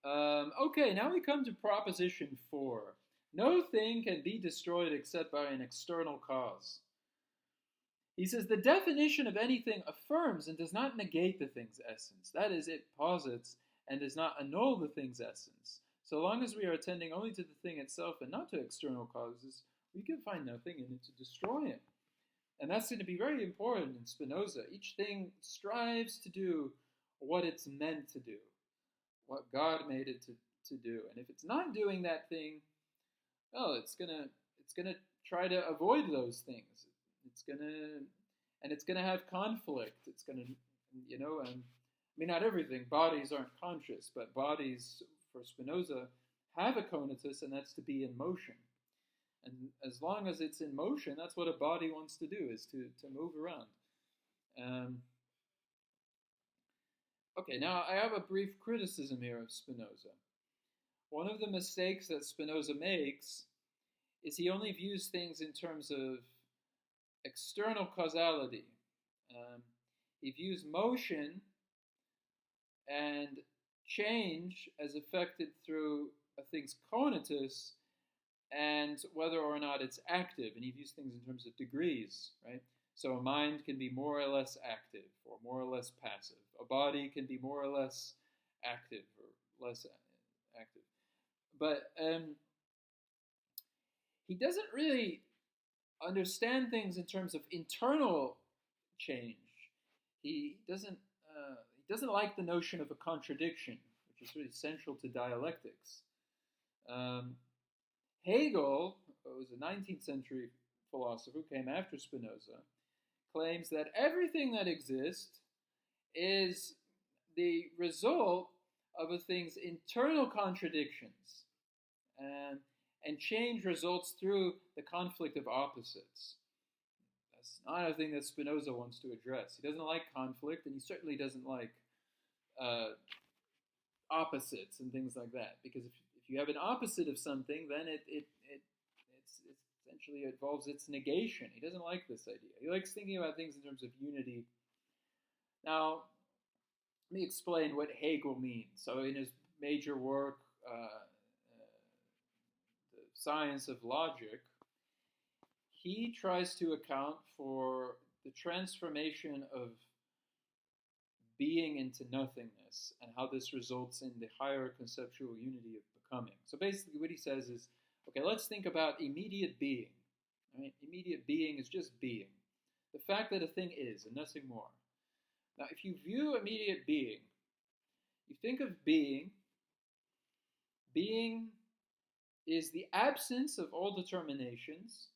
Okay, now we come to Proposition 4. No thing can be destroyed except by an external cause. He says, the definition of anything affirms and does not negate the thing's essence. That is, it posits and does not annul the thing's essence. So long as we are attending only to the thing itself and not to external causes, we can find nothing in it to destroy it. And that's going to be very important in Spinoza. Each thing strives to do what it's meant to do, what God made it to do. And if it's not doing that thing, well, it's gonna try to avoid those things. It's gonna have conflict. It's gonna, not everything. Bodies aren't conscious, but bodies, for Spinoza, have a conatus, and that's to be in motion. And as long as it's in motion, that's what a body wants to do, is to move around. Okay, now I have a brief criticism here of Spinoza. One of the mistakes that Spinoza makes is he only views things in terms of external causality. He views motion and change as affected through a thing's conatus and whether or not it's active. And he views things in terms of degrees, right? So a mind can be more or less active or more or less passive. A body can be more or less active or less active. But he doesn't really understand things in terms of internal change. He doesn't like the notion of a contradiction, which is really central to dialectics. Hegel, who was a 19th century philosopher who came after Spinoza, claims that everything that exists is the result of a thing's internal contradictions, and change results through the conflict of opposites. That's not a thing that Spinoza wants to address. He doesn't like conflict, and he certainly doesn't like opposites and things like that, because if you have an opposite of something, then it essentially involves its negation. He doesn't like this idea. He likes thinking about things in terms of unity. Now, let me explain what Hegel means. So in his major work, The Science of Logic, he tries to account for the transformation of being into nothingness and how this results in the higher conceptual unity of becoming. So basically what he says is, okay, let's think about immediate being. Right? Immediate being is just being. The fact that a thing is and nothing more. Now, if you view immediate being, you think of being. Being is the absence of all determinations.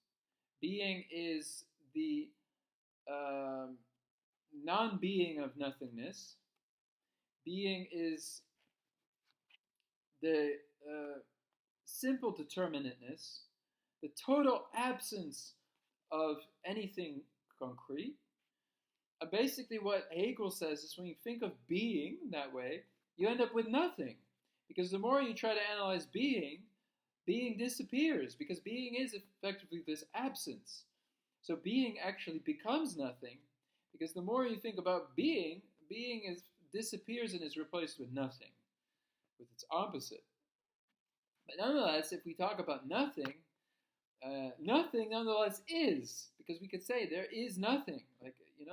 Being is the non-being of nothingness. Being is the simple determinateness, the total absence of anything concrete. Basically what Hegel says is when you think of being that way, you end up with nothing. Because the more you try to analyze being, being disappears, because being is effectively this absence. So being actually becomes nothing, because the more you think about being, disappears and is replaced with nothing, with its opposite. But nonetheless, if we talk about nothing, nothing nonetheless is, because we could say there is nothing. Like, you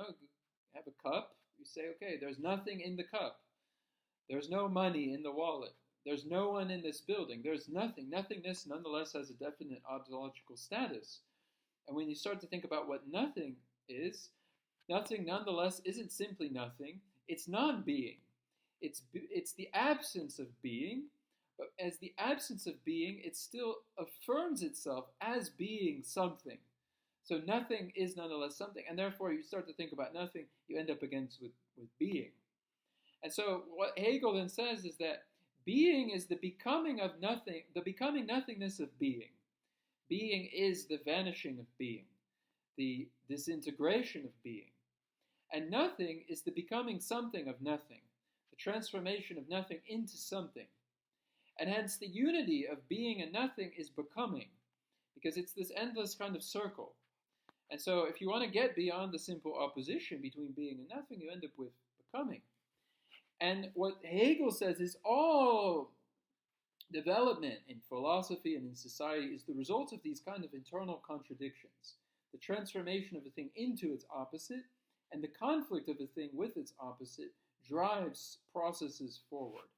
have a cup, you say, okay, there's nothing in the cup. There's no money in the wallet. There's no one in this building. There's nothing. Nothingness nonetheless has a definite ontological status. And when you start to think about what nothing is, nothing nonetheless isn't simply nothing. It's non-being. It's the absence of being, but as the absence of being, it still affirms itself as being something. So nothing is nonetheless something, and therefore you start to think about nothing, you end up again with being. And so what Hegel then says is that being is the becoming of nothing, the becoming nothingness of being. Being is the vanishing of being, the disintegration of being. And nothing is the becoming something of nothing, the transformation of nothing into something. And hence the unity of being and nothing is becoming, because it's this endless kind of circle. And so if you want to get beyond the simple opposition between being and nothing, you end up with becoming. And what Hegel says is all development in philosophy and in society is the result of these kind of internal contradictions. The transformation of a thing into its opposite and the conflict of a thing with its opposite drives processes forward.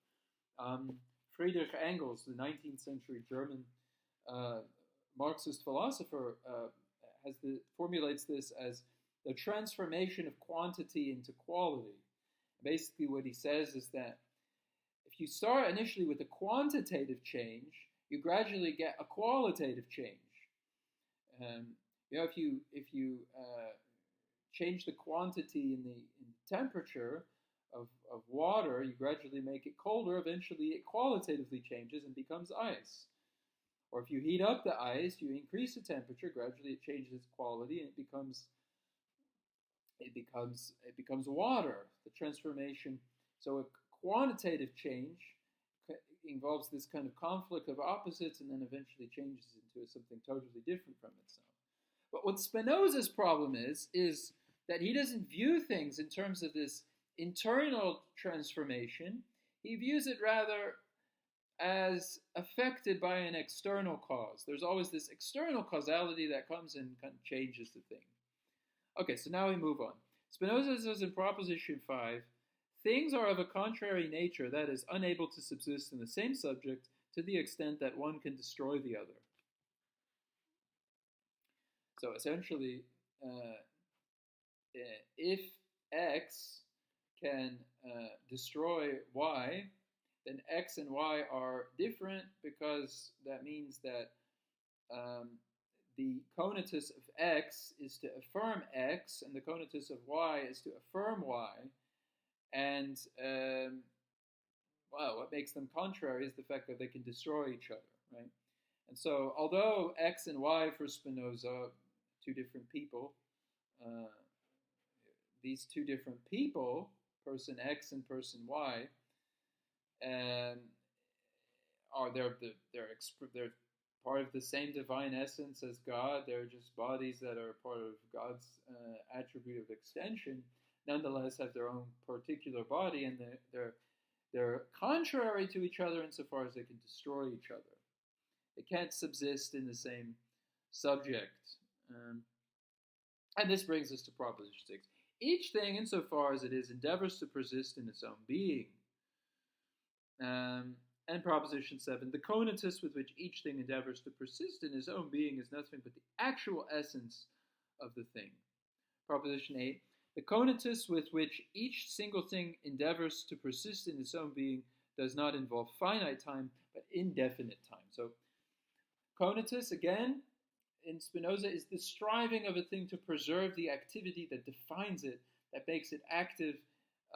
Friedrich Engels, the 19th century German Marxist philosopher, formulates this as the transformation of quantity into quality. Basically what he says is that if you start initially with a quantitative change, you gradually get a qualitative change. If you change the quantity in the temperature of water, you gradually make it colder. Eventually, it qualitatively changes and becomes ice. Or if you heat up the ice, you increase the temperature. Gradually, it changes its quality and it becomes water. The transformation. So a quantitative change involves this kind of conflict of opposites and then eventually changes into something totally different from itself. But what Spinoza's problem is that he doesn't view things in terms of this internal transformation. He views it rather as affected by an external cause. There's always this external causality that comes and kind of changes the thing. Okay, so now we move on. Spinoza says in Proposition 5, things are of a contrary nature, that is, unable to subsist in the same subject to the extent that one can destroy the other. So essentially, if X can destroy Y, then X and Y are different, because that means that the conatus of X is to affirm X, and the conatus of Y is to affirm Y. And, what makes them contrary is the fact that they can destroy each other, right? And so, although X and Y for Spinoza, two different people, these two different people, person X and person Y, they're part of the same divine essence as God. They're just bodies that are part of God's attribute of extension. Nonetheless, have their own particular body, and they're contrary to each other insofar as they can destroy each other. They can't subsist in the same subject. And this brings us to Proposition 6. Each thing, insofar as it is, endeavors to persist in its own being. And Proposition 7, the conatus with which each thing endeavors to persist in its own being is nothing but the actual essence of the thing. Proposition 8, the conatus with which each single thing endeavors to persist in its own being does not involve finite time, but indefinite time. So, conatus, again, in Spinoza, is the striving of a thing to preserve the activity that defines it, that makes it active,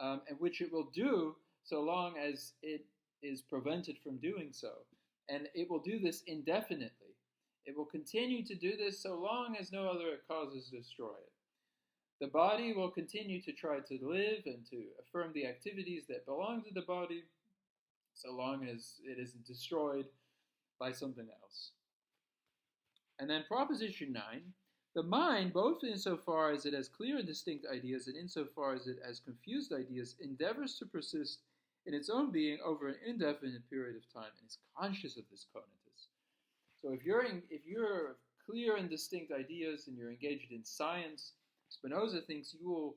and which it will do so long as it is prevented from doing so. And it will do this indefinitely. It will continue to do this so long as no other causes destroy it. The body will continue to try to live and to affirm the activities that belong to the body so long as it isn't destroyed by something else. And then proposition 9, the mind, both insofar as it has clear and distinct ideas and insofar as it has confused ideas, endeavors to persist in its own being over an indefinite period of time and is conscious of this conatus. So if you're clear and distinct ideas and you're engaged in science, Spinoza thinks you will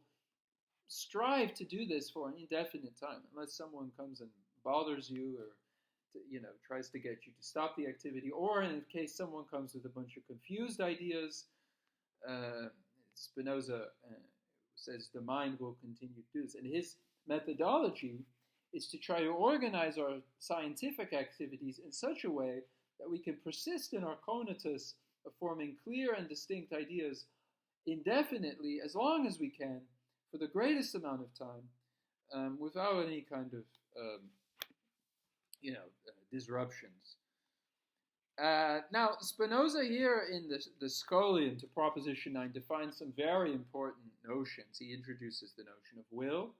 strive to do this for an indefinite time, unless someone comes and bothers you or tries to get you to stop the activity, or in case someone comes with a bunch of confused ideas, Spinoza says the mind will continue to do this. And his methodology is to try to organize our scientific activities in such a way that we can persist in our conatus of forming clear and distinct ideas indefinitely, as long as we can, for the greatest amount of time, without any kind of disruptions. Now, Spinoza here in the Scholium to Proposition 9 defines some very important notions. He introduces the notion of will,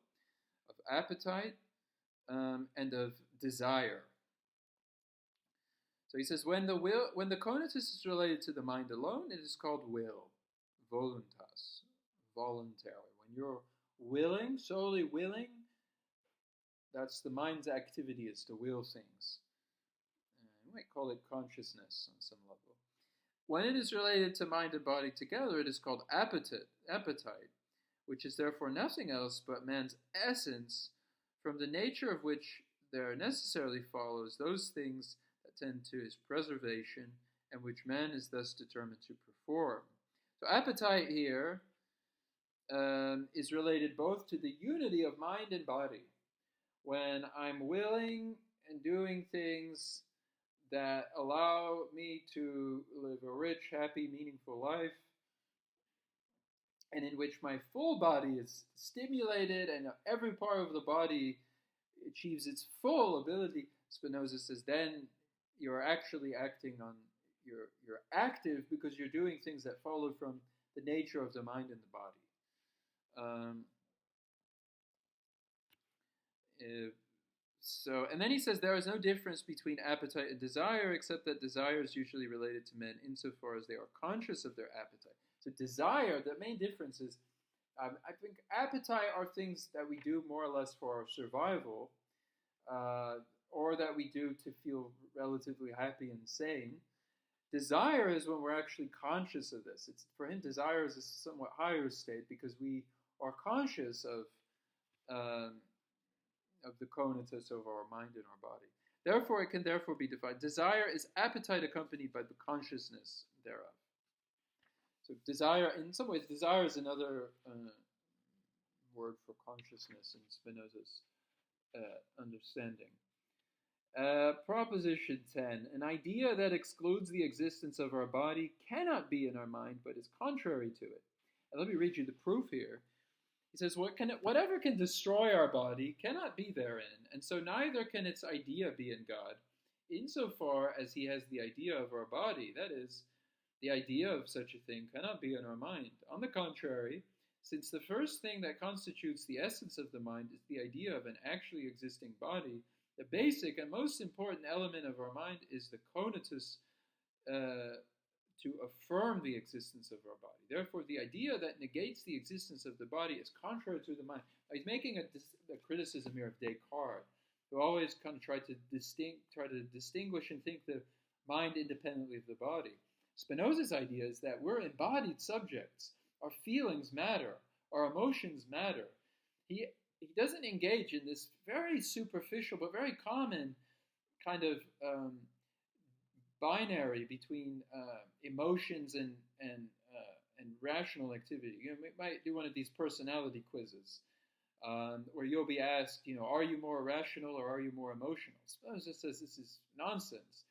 of appetite, and of desire. So he says, when the conatus is related to the mind alone, it is called will, voluntas, voluntary. When you're willing, solely willing, that's the mind's activity, is to will things. We might call it consciousness on some level. When it is related to mind and body together, it is called appetite, which is therefore nothing else but man's essence, from the nature of which there necessarily follows those things that tend to his preservation, and which man is thus determined to perform. So appetite here is related both to the unity of mind and body. When I'm willing and doing things that allow me to live a rich, happy, meaningful life, and in which my full body is stimulated and every part of the body achieves its full ability, Spinoza says, then you're actually acting on, you're active because you're doing things that follow from the nature of the mind and the body. And then he says there is no difference between appetite and desire, except that desire is usually related to men insofar as they are conscious of their appetite. So desire, the main difference is, I think appetite are things that we do more or less for our survival, or that we do to feel relatively happy and sane. Desire is when we're actually conscious of this. For him, desire is a somewhat higher state because we are conscious of the conatus of our mind and our body. Therefore, it can therefore be defined. Desire is appetite accompanied by the consciousness thereof. So desire, in some ways, desire is another word for consciousness in Spinoza's understanding. Proposition 10, an idea that excludes the existence of our body cannot be in our mind, but is contrary to it. And let me read you the proof here. He says, whatever can destroy our body cannot be therein, and so neither can its idea be in God, insofar as he has the idea of our body. That is, the idea of such a thing cannot be in our mind. On the contrary, since the first thing that constitutes the essence of the mind is the idea of an actually existing body, the basic and most important element of our mind is the conatus to affirm the existence of our body. Therefore, the idea that negates the existence of the body is contrary to the mind. He's making a criticism here of Descartes, who always kind of try to distinguish and think the mind independently of the body. Spinoza's idea is that we're embodied subjects. Our feelings matter. Our emotions matter. He doesn't engage in this very superficial but very common kind of binary between emotions and rational activity. We might do one of these personality quizzes where you'll be asked, are you more rational or are you more emotional? Spinoza says this is nonsense.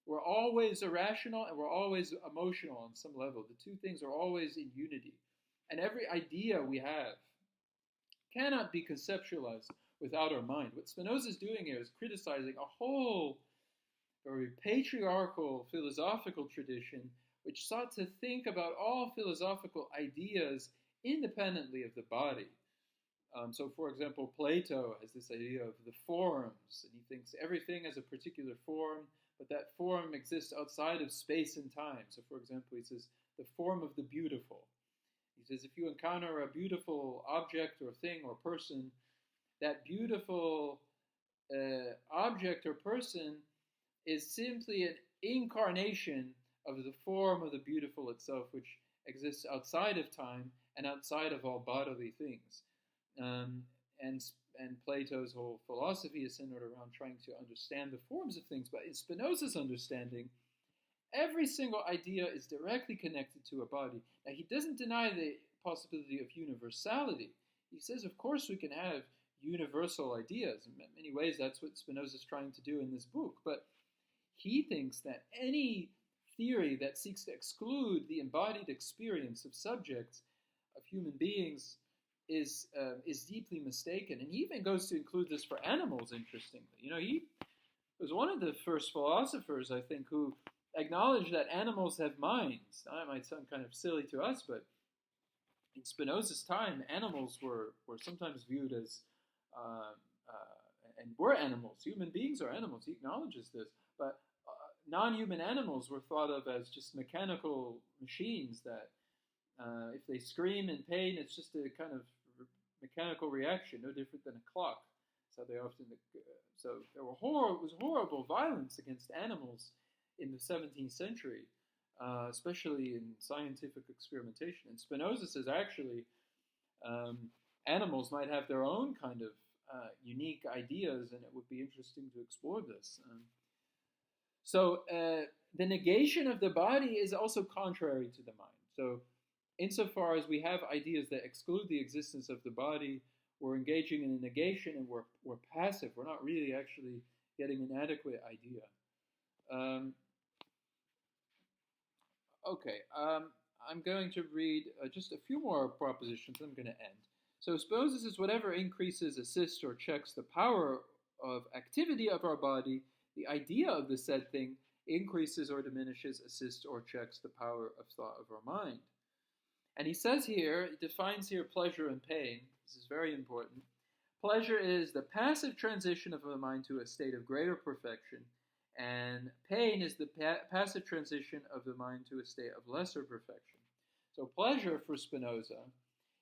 We're always irrational and we're always emotional on some level. The two things are always in unity. And every idea we have cannot be conceptualized without our mind. What Spinoza is doing here is criticizing a whole very patriarchal philosophical tradition which sought to think about all philosophical ideas independently of the body. So, for example, Plato has this idea of the forms, and he thinks everything has a particular form, but that form exists outside of space and time. So, for example, he says, the form of the beautiful. He says, if you encounter a beautiful object or thing or person, that beautiful object or person is simply an incarnation of the form of the beautiful itself, which exists outside of time and outside of all bodily things. And Plato's whole philosophy is centered around trying to understand the forms of things. But in Spinoza's understanding, every single idea is directly connected to a body. Now, he doesn't deny the possibility of universality. He says, of course, we can have universal ideas. In many ways, that's what Spinoza is trying to do in this book. But he thinks that any theory that seeks to exclude the embodied experience of subjects, of human beings, is deeply mistaken. And he even goes to include this for animals, interestingly. He was one of the first philosophers, I think, who acknowledged that animals have minds. Now, that might sound kind of silly to us, but in Spinoza's time, animals were sometimes viewed as, and were animals. Human beings are animals. He acknowledges this. But non-human animals were thought of as just mechanical machines that if they scream in pain, it's just a kind of mechanical reaction, no different than a clock. So there was horrible violence against animals in the 17th century, especially in scientific experimentation. And Spinoza says actually animals might have their own kind of unique ideas, and it would be interesting to explore this. So the negation of the body is also contrary to the mind. So insofar as we have ideas that exclude the existence of the body, we're engaging in a negation and we're passive. We're not really actually getting an adequate idea. I'm going to read just a few more propositions. I'm going to end. So Spinoza says, whatever increases, assists, or checks the power of activity of our body, the idea of the said thing increases or diminishes, assists, or checks the power of thought of our mind. And he says here, he defines here pleasure and pain. This is very important. Pleasure is the passive transition of the mind to a state of greater perfection, and pain is the passive transition of the mind to a state of lesser perfection. So pleasure for Spinoza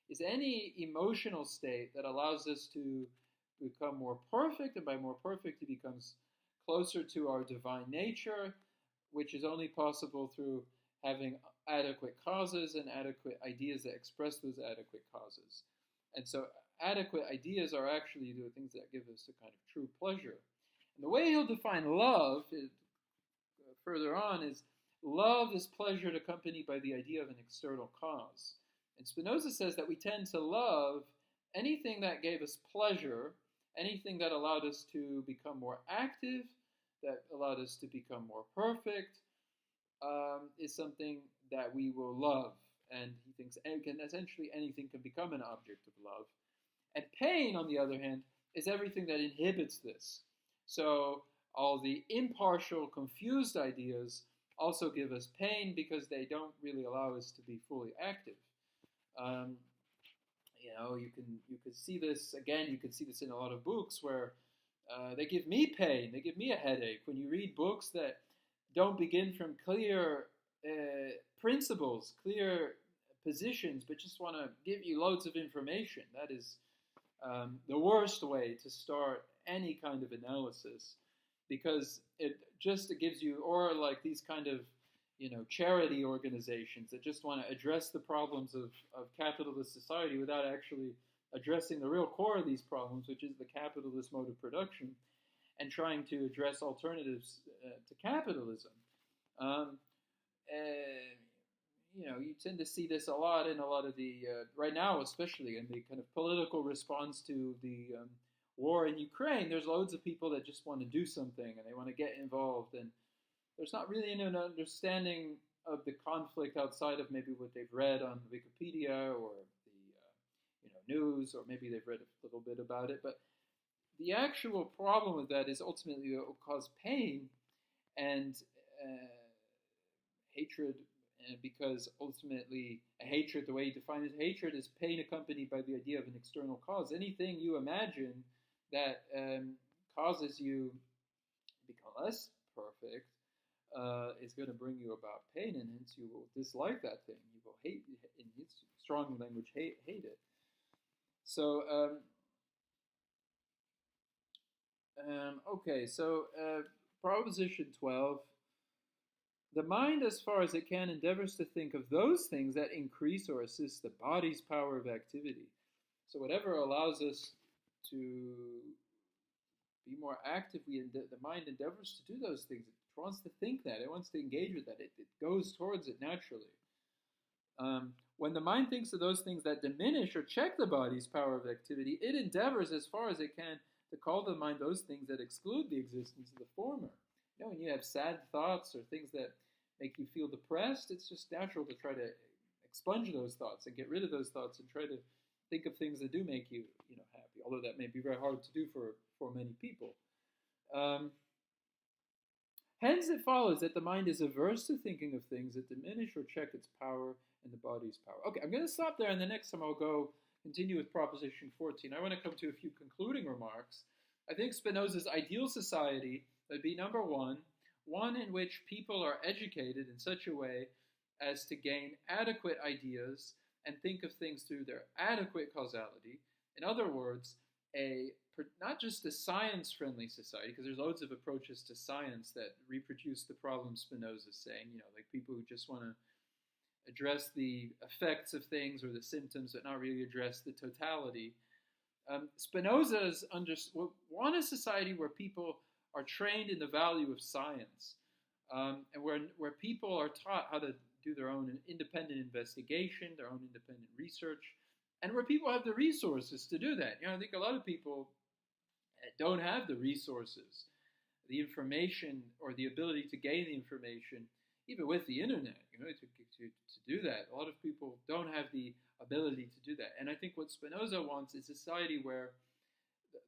is any emotional state that allows us to become more perfect, and by more perfect, it becomes closer to our divine nature, which is only possible through having adequate causes and adequate ideas that express those adequate causes. And so adequate ideas are actually the things that give us a kind of true pleasure. And the way he'll define love further on is love is pleasure accompanied by the idea of an external cause. And Spinoza says that we tend to love anything that gave us pleasure, anything that allowed us to become more active, that allowed us to become more perfect, is something that we will love. And he thinks essentially anything can become an object of love. And pain, on the other hand, is everything that inhibits this. So all the impartial, confused ideas also give us pain because they don't really allow us to be fully active. You can see this again. You can see this in a lot of books where they give me pain. They give me a headache when you read books that don't begin from clear principles, clear positions, but just want to give you loads of information. That is the worst way to start any kind of analysis, because it gives you, or like these kind of charity organizations that just want to address the problems of capitalist society without actually addressing the real core of these problems, which is the capitalist mode of production, and trying to address alternatives to capitalism. You tend to see this a lot in a lot of the, right now especially, in the kind of political response to the war in Ukraine. There's loads of people that just want to do something and they want to get involved, and there's not really an understanding of the conflict outside of maybe what they've read on Wikipedia or the news, or maybe they've read a little bit about it. But the actual problem with that is ultimately it will cause pain and hatred, because ultimately a hatred, the way he defines hatred, is pain accompanied by the idea of an external cause. Anything you imagine that causes you to become less perfect is going to bring you about pain, and hence you will dislike that thing. You will hate, in his strong language, hate it. So, okay, so Proposition 12. The mind, as far as it can, endeavors to think of those things that increase or assist the body's power of activity. So whatever allows us to be more active, the mind endeavors to do those things. It wants to think that. It wants to engage with that. It goes towards it naturally. When the mind thinks of those things that diminish or check the body's power of activity, it endeavors, as far as it can, to call to mind those things that exclude the existence of the former. You know, when you have sad thoughts or things that make you feel depressed, it's just natural to try to expunge those thoughts and get rid of those thoughts and try to think of things that do make you, happy. Although that may be very hard to do for many people. Hence, it follows that the mind is averse to thinking of things that diminish or check its power and the body's power. Okay, I'm going to stop there, and the next time I'll continue with Proposition 14. I want to come to a few concluding remarks. I think Spinoza's ideal society would be, number one in which people are educated in such a way as to gain adequate ideas and think of things through their adequate causality. In other words, not just a science-friendly society, because there's loads of approaches to science that reproduce the problem Spinoza's saying, like people who just want to address the effects of things or the symptoms, but not really address the totality. Spinoza's want a society where people are trained in the value of science, and where people are taught how to do their own independent investigation, their own independent research, and where people have the resources to do that. I think a lot of people don't have the resources, the information, or the ability to gain the information, even with the internet, to do that. A lot of people don't have the ability to do that. And I think what Spinoza wants is a society where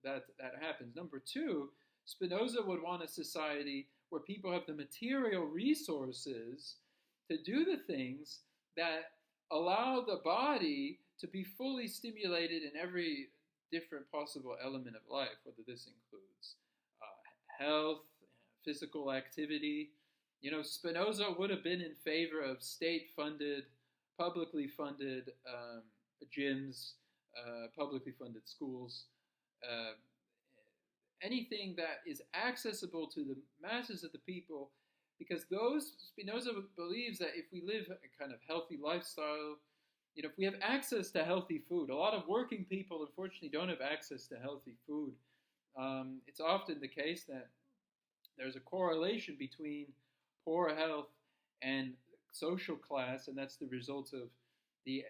that happens. Number two, Spinoza would want a society where people have the material resources to do the things that allow the body to be fully stimulated in every different possible element of life, whether this includes health, physical activity. Spinoza would have been in favor of state-funded, publicly funded gyms, publicly funded schools, anything that is accessible to the masses of the people, because Spinoza believes that if we live a kind of healthy lifestyle, if we have access to healthy food, a lot of working people, unfortunately, don't have access to healthy food. It's often the case that there's a correlation between poor health and social class, and that's the result of the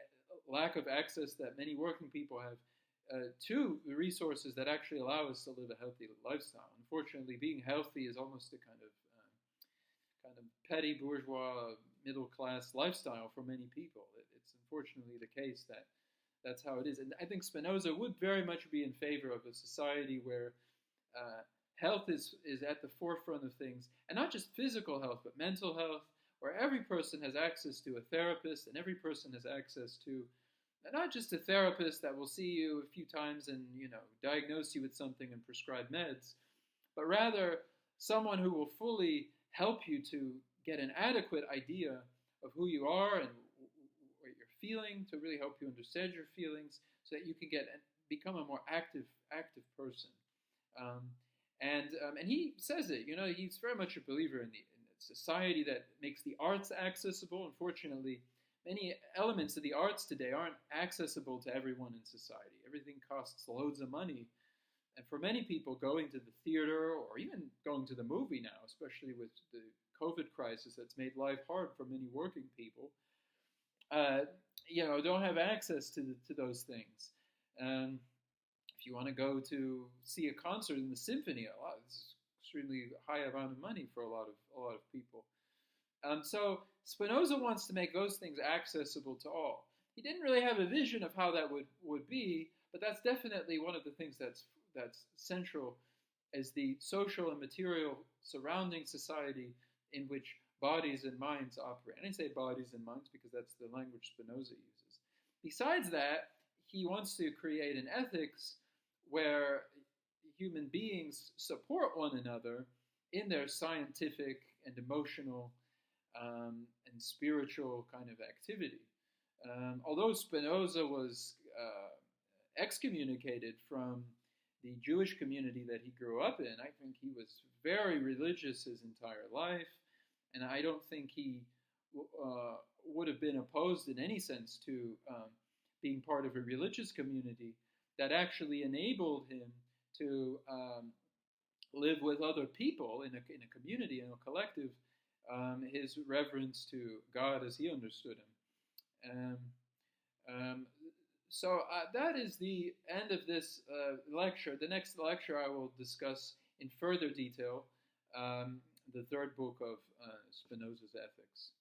lack of access that many working people have to the resources that actually allow us to live a healthy lifestyle. Unfortunately, being healthy is almost a kind of petty bourgeois middle class lifestyle for many people. It's unfortunately the case that that's how it is. And I think Spinoza would very much be in favor of a society where health is at the forefront of things, and not just physical health, but mental health, where every person has access to a therapist, and every person has access to not just a therapist that will see you a few times and diagnose you with something and prescribe meds, but rather someone who will fully help you to get an adequate idea of who you are and what you're feeling, to really help you understand your feelings, so that you can become a more active person. And he says it. He's very much a believer in the society that makes the arts accessible. Unfortunately, many elements of the arts today aren't accessible to everyone in society. Everything costs loads of money. And for many people, going to the theater or even going to the movie now, especially with the COVID crisis that's made life hard for many working people, don't have access to those things. If you want to go to see a concert in the symphony, it's extremely high amount of money for a lot of people. So Spinoza wants to make those things accessible to all. He didn't really have a vision of how that would be, but that's definitely one of the things that's central as the social and material surrounding society in which bodies and minds operate. I didn't say bodies and minds because that's the language Spinoza uses. Besides that, he wants to create an ethics where human beings support one another in their scientific and emotional and spiritual kind of activity. Although Spinoza was excommunicated from the Jewish community that he grew up in, I think he was very religious his entire life, and I don't think he would have been opposed in any sense to being part of a religious community that actually enabled him to live with other people in a community, in a collective, his reverence to God as he understood him. So that is the end of this lecture. The next lecture I will discuss in further detail the third book of Spinoza's Ethics.